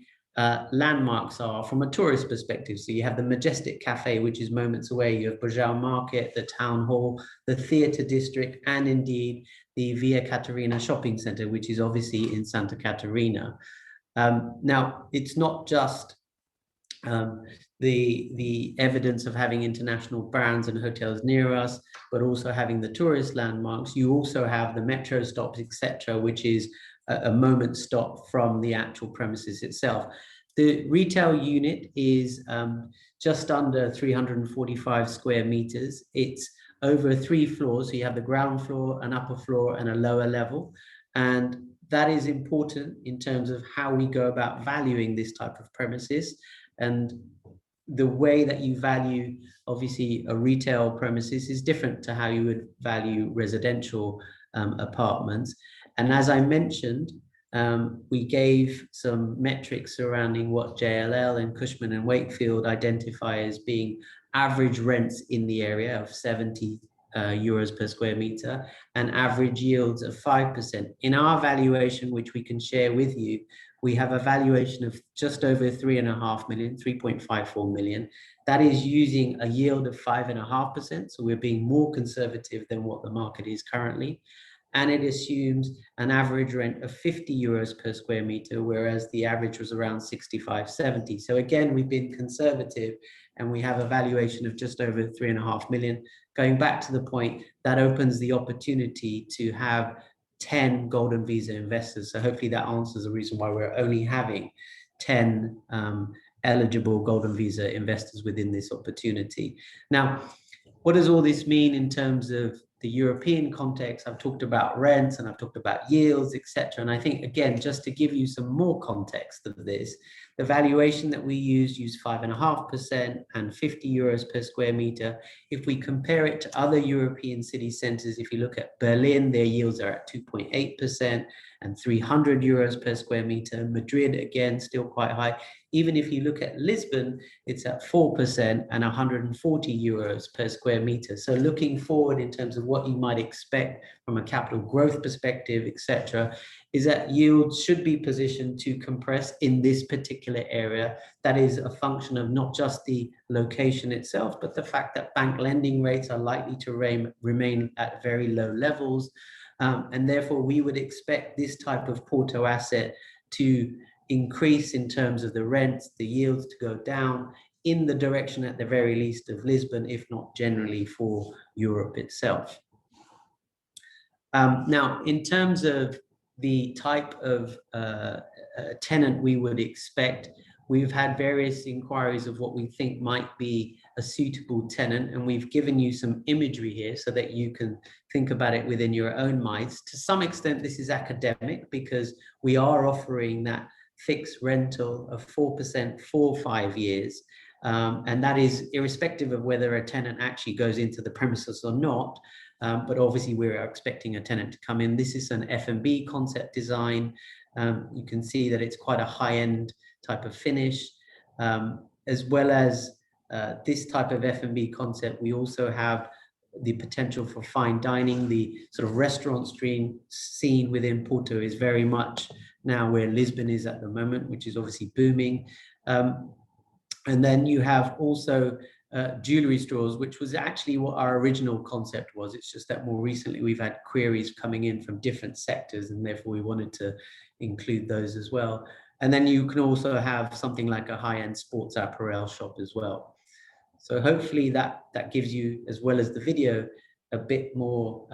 landmarks are from a tourist perspective. So you have the Majestic Cafe, which is moments away. You have Bajau Market, the Town Hall, the Theatre District, and indeed the Via Catarina Shopping Centre, which is obviously in Santa Catarina. Now, it's not just the evidence of having international brands and hotels near us, but also having the tourist landmarks. You also have the metro stops, etc., which is a moment stop from the actual premises itself. The retail unit is just under 345 square meters. It's over 3 floors. So you have the ground floor, an upper floor, and a lower level. And that is important in terms of how we go about valuing this type of premises. And the way that you value, obviously, a retail premises is different to how you would value residential apartments. And as I mentioned, we gave some metrics surrounding what JLL and Cushman & Wakefield identify as being average rents in the area of 70 euros per square meter and average yields of 5%. In our valuation, which we can share with you, we have a valuation of just over 3.5 million, 3.54 million. That is using a yield of 5.5%. So we're being more conservative than what the market is currently. And it assumes an average rent of 50 euros per square meter, whereas the average was around 65, 70. So again, we've been conservative and we have a valuation of just over 3.5 million. Going back to the point, that opens the opportunity to have 10 Golden Visa investors. So hopefully that answers the reason why we're only having 10 eligible Golden Visa investors within this opportunity. Now, what does all this mean in terms of the European context? I've talked about rents and I've talked about yields, etc. And I think, again, just to give you some more context of this, the valuation that we use 5.5% and 50 euros per square meter. If we compare it to other European city centers, if you look at Berlin, their yields are at 2.8% and 300 euros per square meter. Madrid, again, still quite high. Even if you look at Lisbon, it's at 4% and 140 euros per square meter. So looking forward in terms of what you might expect from a capital growth perspective, etc., is that yields should be positioned to compress in this particular area. That is a function of not just the location itself, but the fact that bank lending rates are likely to remain at very low levels. And therefore, we would expect this type of Porto asset to increase in terms of the rents, the yields to go down in the direction, at the very least, of Lisbon, if not generally for Europe itself. Now, in terms of the type of tenant we would expect, we've had various inquiries of what we think might be a suitable tenant, and we've given you some imagery here so that you can think about it within your own minds. To some extent, this is academic because we are offering that fixed rental of 4% for 5 years. And that is irrespective of whether a tenant actually goes into the premises or not. But obviously we're expecting a tenant to come in. This is an F&B concept design. You can see that it's quite a high-end type of finish, as well as this type of F&B concept. We also have the potential for fine dining. The sort of restaurant scene within Porto is very much now where Lisbon is at the moment, which is obviously booming. And then you have also jewelry stores, which was actually what our original concept was. It's just that more recently we've had queries coming in from different sectors, and therefore we wanted to include those as well. And then you can also have something like a high-end sports apparel shop as well. So hopefully that gives you, as well as the video, a bit more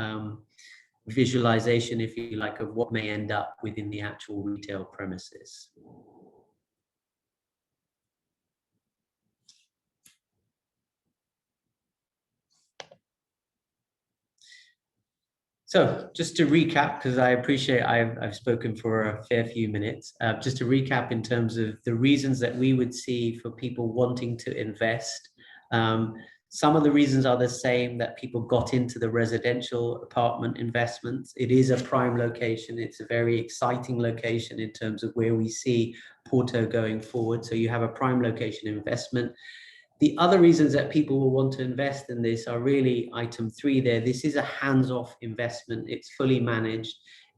visualization, if you like, of what may end up within the actual retail premises. So just to recap, because I appreciate I've spoken for a fair few minutes, just to recap in terms of the reasons that we would see for people wanting to invest. Some of the reasons are the same that people got into the residential apartment investments. It is a prime location. It's a very exciting location in terms of where we see Porto going forward. So you have a prime location investment. The other reasons that people will want to invest in this are really item 3 there. This is a hands-off investment. It's fully managed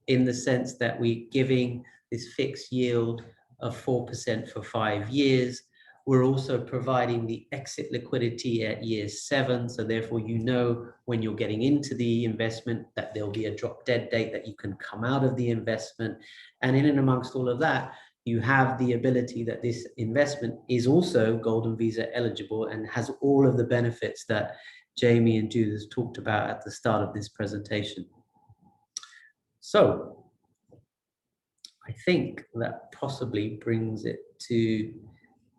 in the sense that we're giving this fixed yield of 4% for 5 years. We're also providing the exit liquidity at year 7. So therefore, you know, when you're getting into the investment that there'll be a drop dead date that you can come out of the investment. And in and amongst all of that, you have the ability that this investment is also Golden Visa eligible and has all of the benefits that Jaime and Judith talked about at the start of this presentation. So I think that possibly brings it to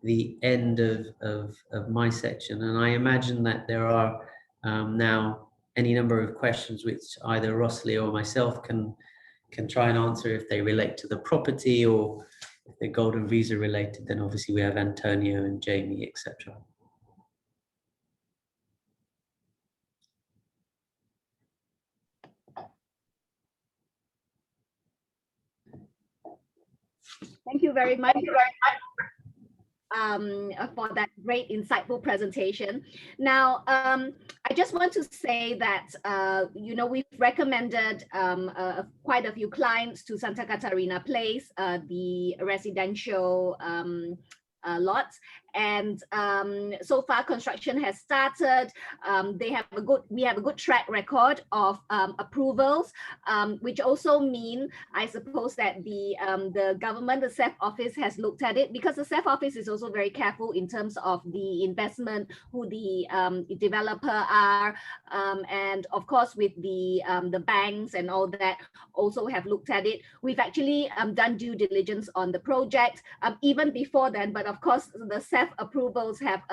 the end of my section. And I imagine that there are now any number of questions which either Rosalie or myself can try and answer if they relate to the property, or if they're Golden Visa related, then obviously we have Antonio and Jaime, etc. Thank you very much for that great, insightful presentation. Now, I just want to say that, you know, we've recommended quite a few clients to Santa Catarina Place, the residential lots, and so far construction has started. We have a good track record of approvals, which also mean, I suppose, that the government, the SEF office, has looked at it, because the SEF office is also very careful in terms of the investment, who the developer are, and of course with the banks and all that also have looked at it. We've actually done due diligence on the project even before then, but of course the SEF approvals have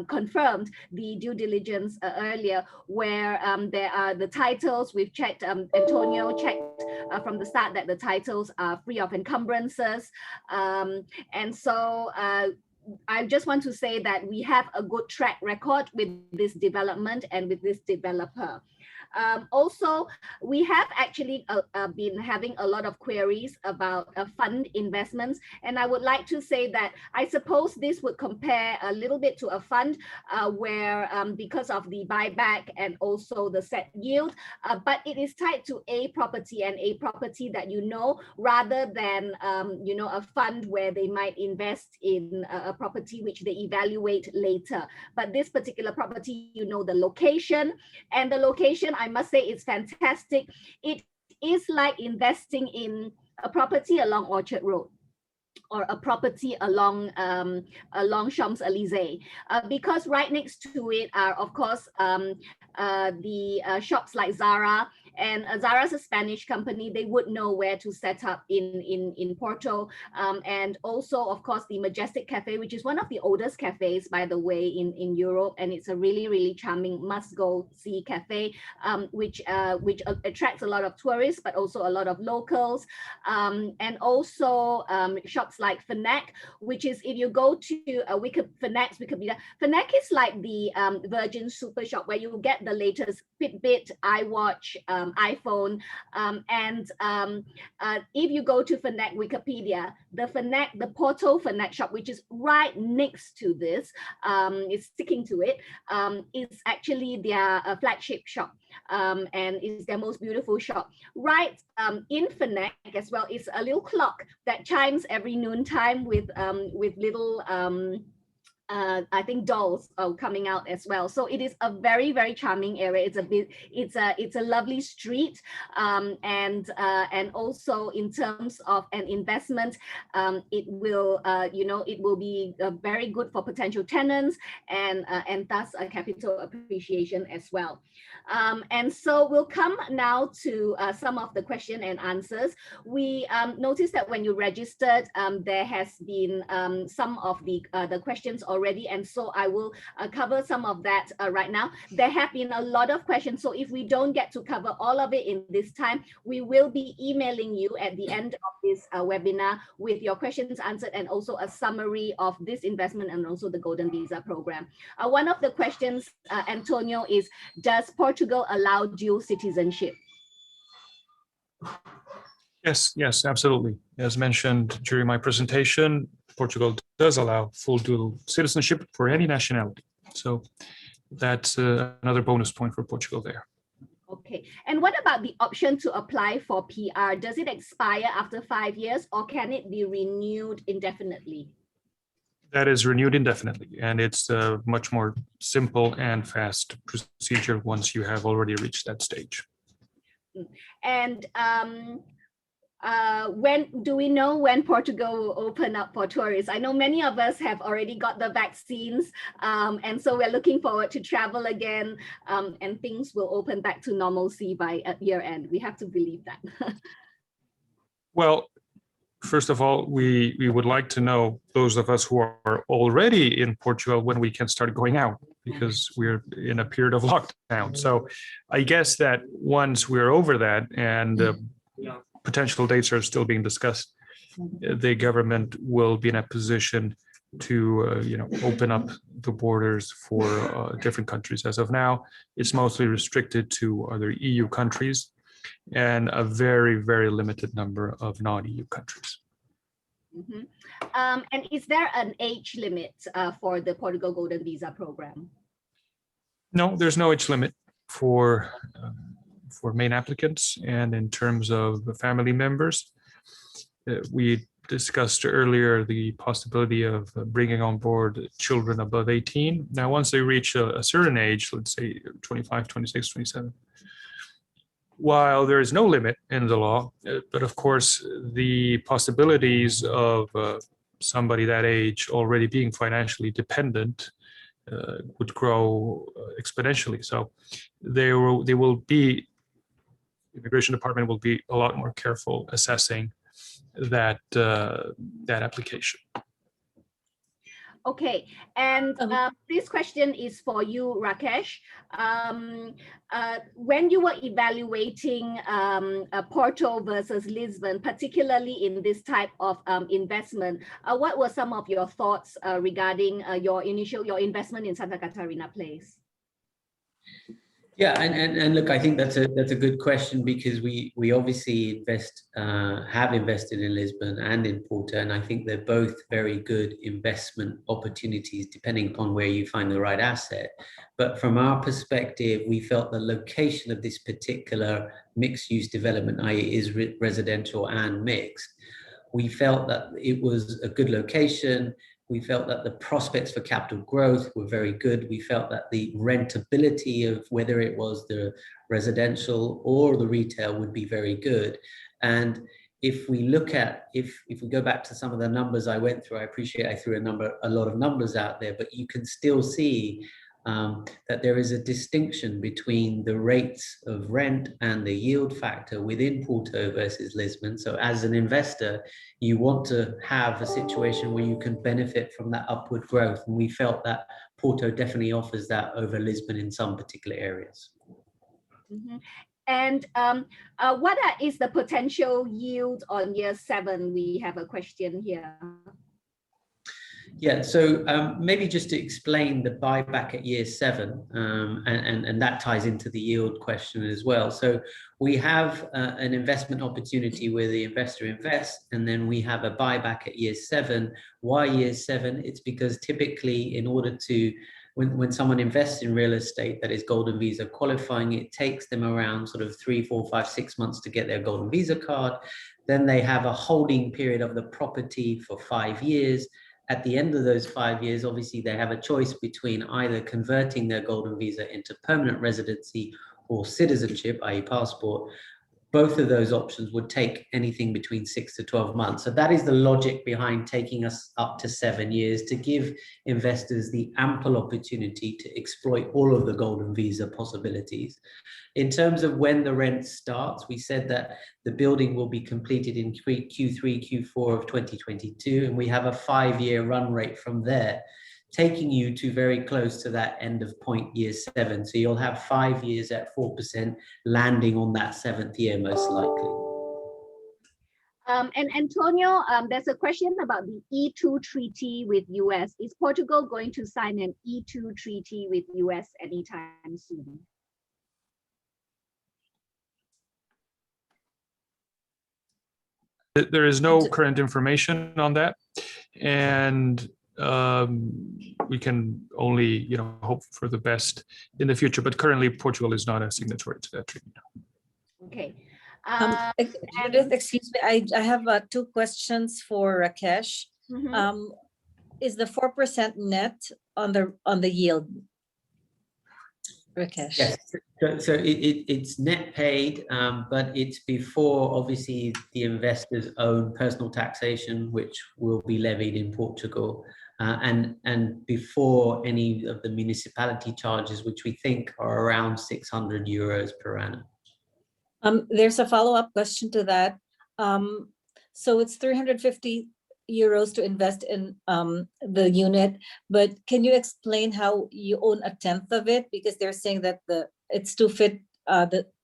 confirmed the due diligence earlier, where there are the titles. We've checked, Antonio checked from the start that the titles are free of encumbrances, and so I just want to say that we have a good track record with this development and with this developer. Also, we have actually been having a lot of queries about fund investments, and I would like to say that I suppose this would compare a little bit to a fund where because of the buyback and also the set yield, but it is tied to a property, and a property that you know, rather than you know, a fund where they might invest in a property which they evaluate later. But this particular property, you know, the location, and the location, I must say, it's fantastic. It is like investing in a property along Orchard Road, or a property along Champs-Élysées, because right next to it are, of course, the shops like Zara And Zara's a Spanish company. They would know where to set up in Porto. And also, of course, the Majestic Cafe, which is one of the oldest cafes, by the way, in Europe. And it's a really, really charming must-go-see cafe, which attracts a lot of tourists, but also a lot of locals. And also shops like Fnac, which is, if you go to Fnac's Wikipedia, Fnac is like the Virgin Super Shop, where you get the latest Fitbit, iWatch, iPhone. And if you go to Fnac Wikipedia, the Porto Fnac shop, which is right next to this, is sticking to it, is actually their flagship shop. And it's their most beautiful shop. Right in Fnac as well is a little clock that chimes every noontime with little I think dolls coming out as well. So it is a very, very charming area. It's a lovely street, and also in terms of an investment, it will it will be very good for potential tenants, and thus a capital appreciation as well. And so we'll come now to some of the question and answers. We noticed that when you registered, there has been some of the questions already, and so I will cover some of that right now. There have been a lot of questions, so if we don't get to cover all of it in this time, we will be emailing you at the end of this webinar with your questions answered, and also a summary of this investment and also the Golden Visa program. One of the questions, Antonio, is, does Portugal allow dual citizenship? Yes, absolutely. As mentioned during my presentation, Portugal does allow full dual citizenship for any nationality. So that's another bonus point for Portugal there. Okay, and what about the option to apply for PR? Does it expire after 5 years, or can it be renewed indefinitely? That is renewed indefinitely, and it's a much more simple and fast procedure once you have already reached that stage. And when do we know when Portugal will open up for tourists? I know many of us have already got the vaccines, and so we're looking forward to travel again, and things will open back to normalcy by year end. We have to believe that. Well, first of all, we would like to know, those of us who are already in Portugal, when we can start going out, because we're in a period of lockdown. So I guess that once we're over that, and potential dates are still being discussed, the government will be in a position to open up the borders for different countries. As of now, it's mostly restricted to other EU countries and a very, very limited number of non-EU countries. Mm-hmm. And is there an age limit for the Portugal Golden Visa program? No, there's no age limit for main applicants. And in terms of the family members, we discussed earlier the possibility of bringing on board children above 18. Now, once they reach a certain age, let's say 25, 26, 27, while there is no limit in the law, but of course, the possibilities of somebody that age already being financially dependent would grow exponentially. So they will be, Immigration Department will be a lot more careful assessing that application. Okay, and this question is for you, Rakesh. When you were evaluating Porto versus Lisbon, particularly in this type of investment, what were some of your thoughts regarding your investment in Santa Catarina Place? Yeah, and look, I think that's a good question, because we obviously have invested in Lisbon and in Porto, and I think they're both very good investment opportunities depending upon where you find the right asset. But from our perspective, we felt the location of this particular mixed-use development, i.e. is residential and mixed, we felt that it was a good location. We felt that the prospects for capital growth were very good. We felt that the rentability of whether it was the residential or the retail would be very good. And if we look at, if we go back to some of the numbers I went through, I appreciate I threw a lot of numbers out there, but you can still see that there is a distinction between the rates of rent and the yield factor within Porto versus Lisbon. So as an investor, you want to have a situation where you can benefit from that upward growth. And we felt that Porto definitely offers that over Lisbon in some particular areas. Mm-hmm. And what is the potential yield on year 7? We have a question here. Yeah, so maybe just to explain the buyback at year 7, and that ties into the yield question as well. So we have an investment opportunity where the investor invests, and then we have a buyback at year 7. Why year 7? It's because typically in order to, when someone invests in real estate that is Golden Visa qualifying, it takes them around sort of 3, 4, 5, 6 months to get their Golden Visa card. Then they have a holding period of the property for 5 years. At the end of those 5 years, obviously they have a choice between either converting their Golden Visa into permanent residency or citizenship, i.e. passport. Both of those options would take anything between 6 to 12 months. So that is the logic behind taking us up to 7 years, to give investors the ample opportunity to exploit all of the Golden Visa possibilities. In terms of when the rent starts, we said that the building will be completed in Q3, Q4 of 2022, and we have a 5-year run rate from there, taking you to very close to that end of point year 7. So you'll have 5 years at 4%, landing on that 7th year most likely. And Antonio, there's a question about the E2 treaty with US. Is Portugal going to sign an E2 treaty with US anytime soon? There is no current information on that, and we can only, hope for the best in the future. But currently, Portugal is not a signatory to that treaty. Okay. Judith, excuse me, I have 2 questions for Rakesh. Mm-hmm. Is the 4% net on the yield, Rakesh? Yes, so it's net paid, but it's before obviously the investor's own personal taxation, which will be levied in Portugal, and before any of the municipality charges, which we think are around 600 euros per annum. There's a follow-up question to that. So it's 350 euros to invest in the unit, but can you explain how you own 1/10 of it? Because they're saying that it's too fit,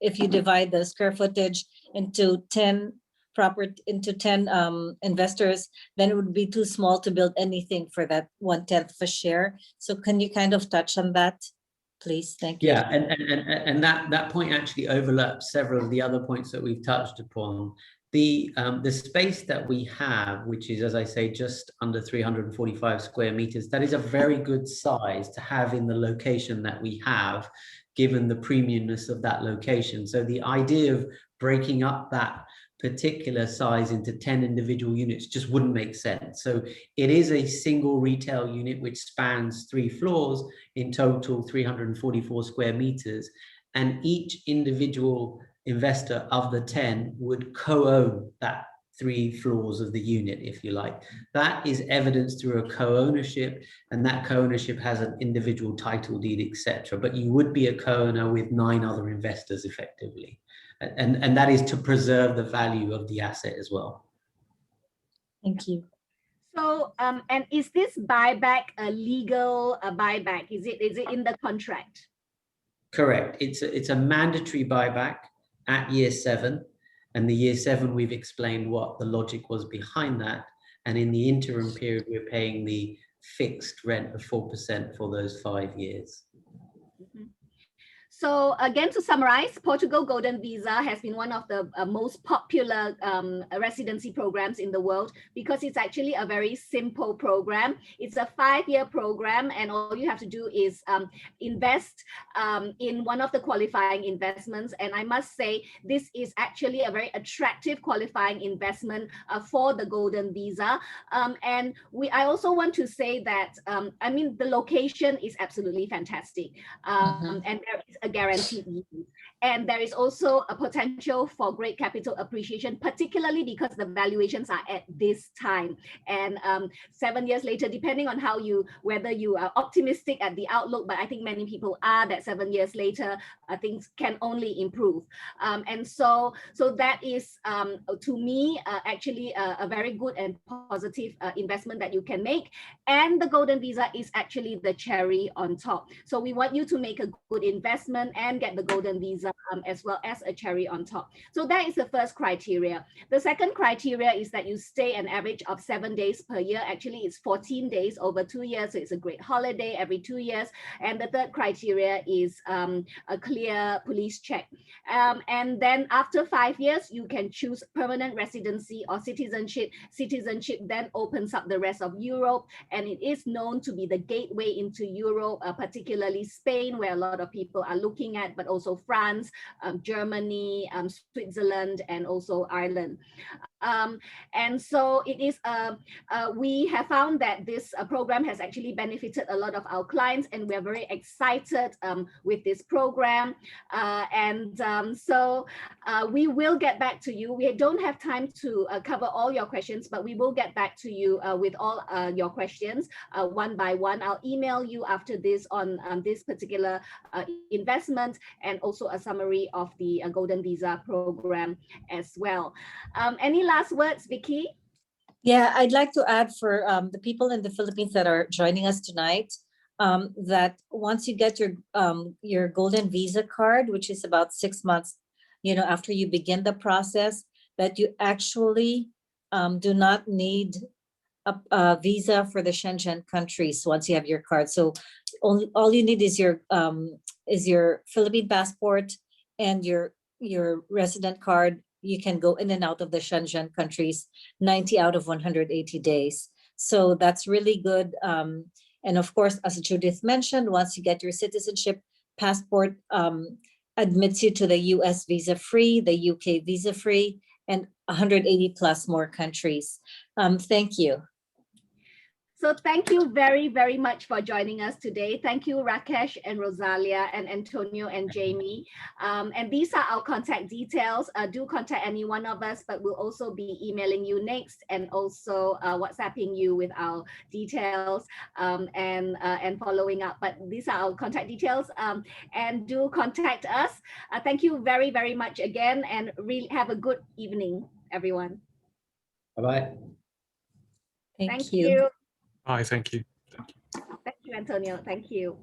if you divide the square footage into 10 investors, then it would be too small to build anything for that 1/10 of a share. So can you kind of touch on that, please? Thank you. Yeah, and that point actually overlaps several of the other points that we've touched upon. The space that we have, which is, as I say, just under 345 square meters, that is a very good size to have in the location that we have, given the premiumness of that location. So the idea of breaking up that particular size into 10 individual units just wouldn't make sense. So it is a single retail unit which spans 3 floors, in total 344 square meters, and each individual investor of the 10 would co-own that 3 floors of the unit, if you like. That is evidenced through a co-ownership, and that co-ownership has an individual title deed, etc. But you would be a co-owner with 9 other investors effectively. And that is to preserve the value of the asset as well. Thank you. So, and is this buyback a legal buyback? Is it in the contract? Correct. It's a mandatory buyback at year 7. And the year 7, we've explained what the logic was behind that. And in the interim period, we're paying the fixed rent of 4% for those 5 years. Mm-hmm. So again, to summarize, Portugal Golden Visa has been one of the most popular residency programs in the world because it's actually a very simple program. It's a 5-year program, and all you have to do is invest in one of the qualifying investments. And I must say, this is actually a very attractive qualifying investment for the Golden Visa. And I also want to say that, I mean, the location is absolutely fantastic. And there is a guaranteed yield. And there is also a potential for great capital appreciation, particularly because the valuations are at this time. And 7 years later, depending on whether you are optimistic at the outlook, but I think many people are, that 7 years later, things can only improve. And so that is, to me, actually a very good and positive investment that you can make. And the Golden Visa is actually the cherry on top. So we want you to make a good investment and get the Golden Visa as well as a cherry on top. So that is the first criteria. The second criteria is that you stay an average of 7 days per year. Actually, it's 14 days over 2 years. So it's a great holiday every 2 years. And the third criteria is a clear police check. And then after 5 years, you can choose permanent residency or citizenship. Citizenship then opens up the rest of Europe. And it is known to be the gateway into Europe, particularly Spain, where a lot of people are looking at, but also France, Germany, Switzerland, and also Ireland. And so it is, we have found that this program has actually benefited a lot of our clients, and we're very excited with this program. So we will get back to you. We don't have time to cover all your questions, but we will get back to you with all your questions one by one. I'll email you after this on this particular investment, and also a summary of the Golden Visa program as well. Any last words, Vicky? Yeah, I'd like to add for the people in the Philippines that are joining us tonight, that once you get your Golden Visa card, which is about 6 months, after you begin the process, that you actually do not need a visa for the Shenzhen countries once you have your card. So all you need is your Philippine passport and your resident card. You can go in and out of the Shenzhen countries 90 out of 180 days. So that's really good. And of course, as Judith mentioned, once you get your citizenship, passport admits you to the US visa-free, the UK visa-free, and 180 plus more countries. Thank you. So thank you very, very much for joining us today. Thank you, Rakesh and Rosalia and Antonio and Jaime. And these are our contact details. Do contact any one of us, but we'll also be emailing you next, and also WhatsApping you with our details and following up. But these are our contact details, and do contact us. Thank you very, very much again, and really have a good evening, everyone. Bye-bye. Thank you. you. Bye, thank you. Thank you, Antonio. Thank you.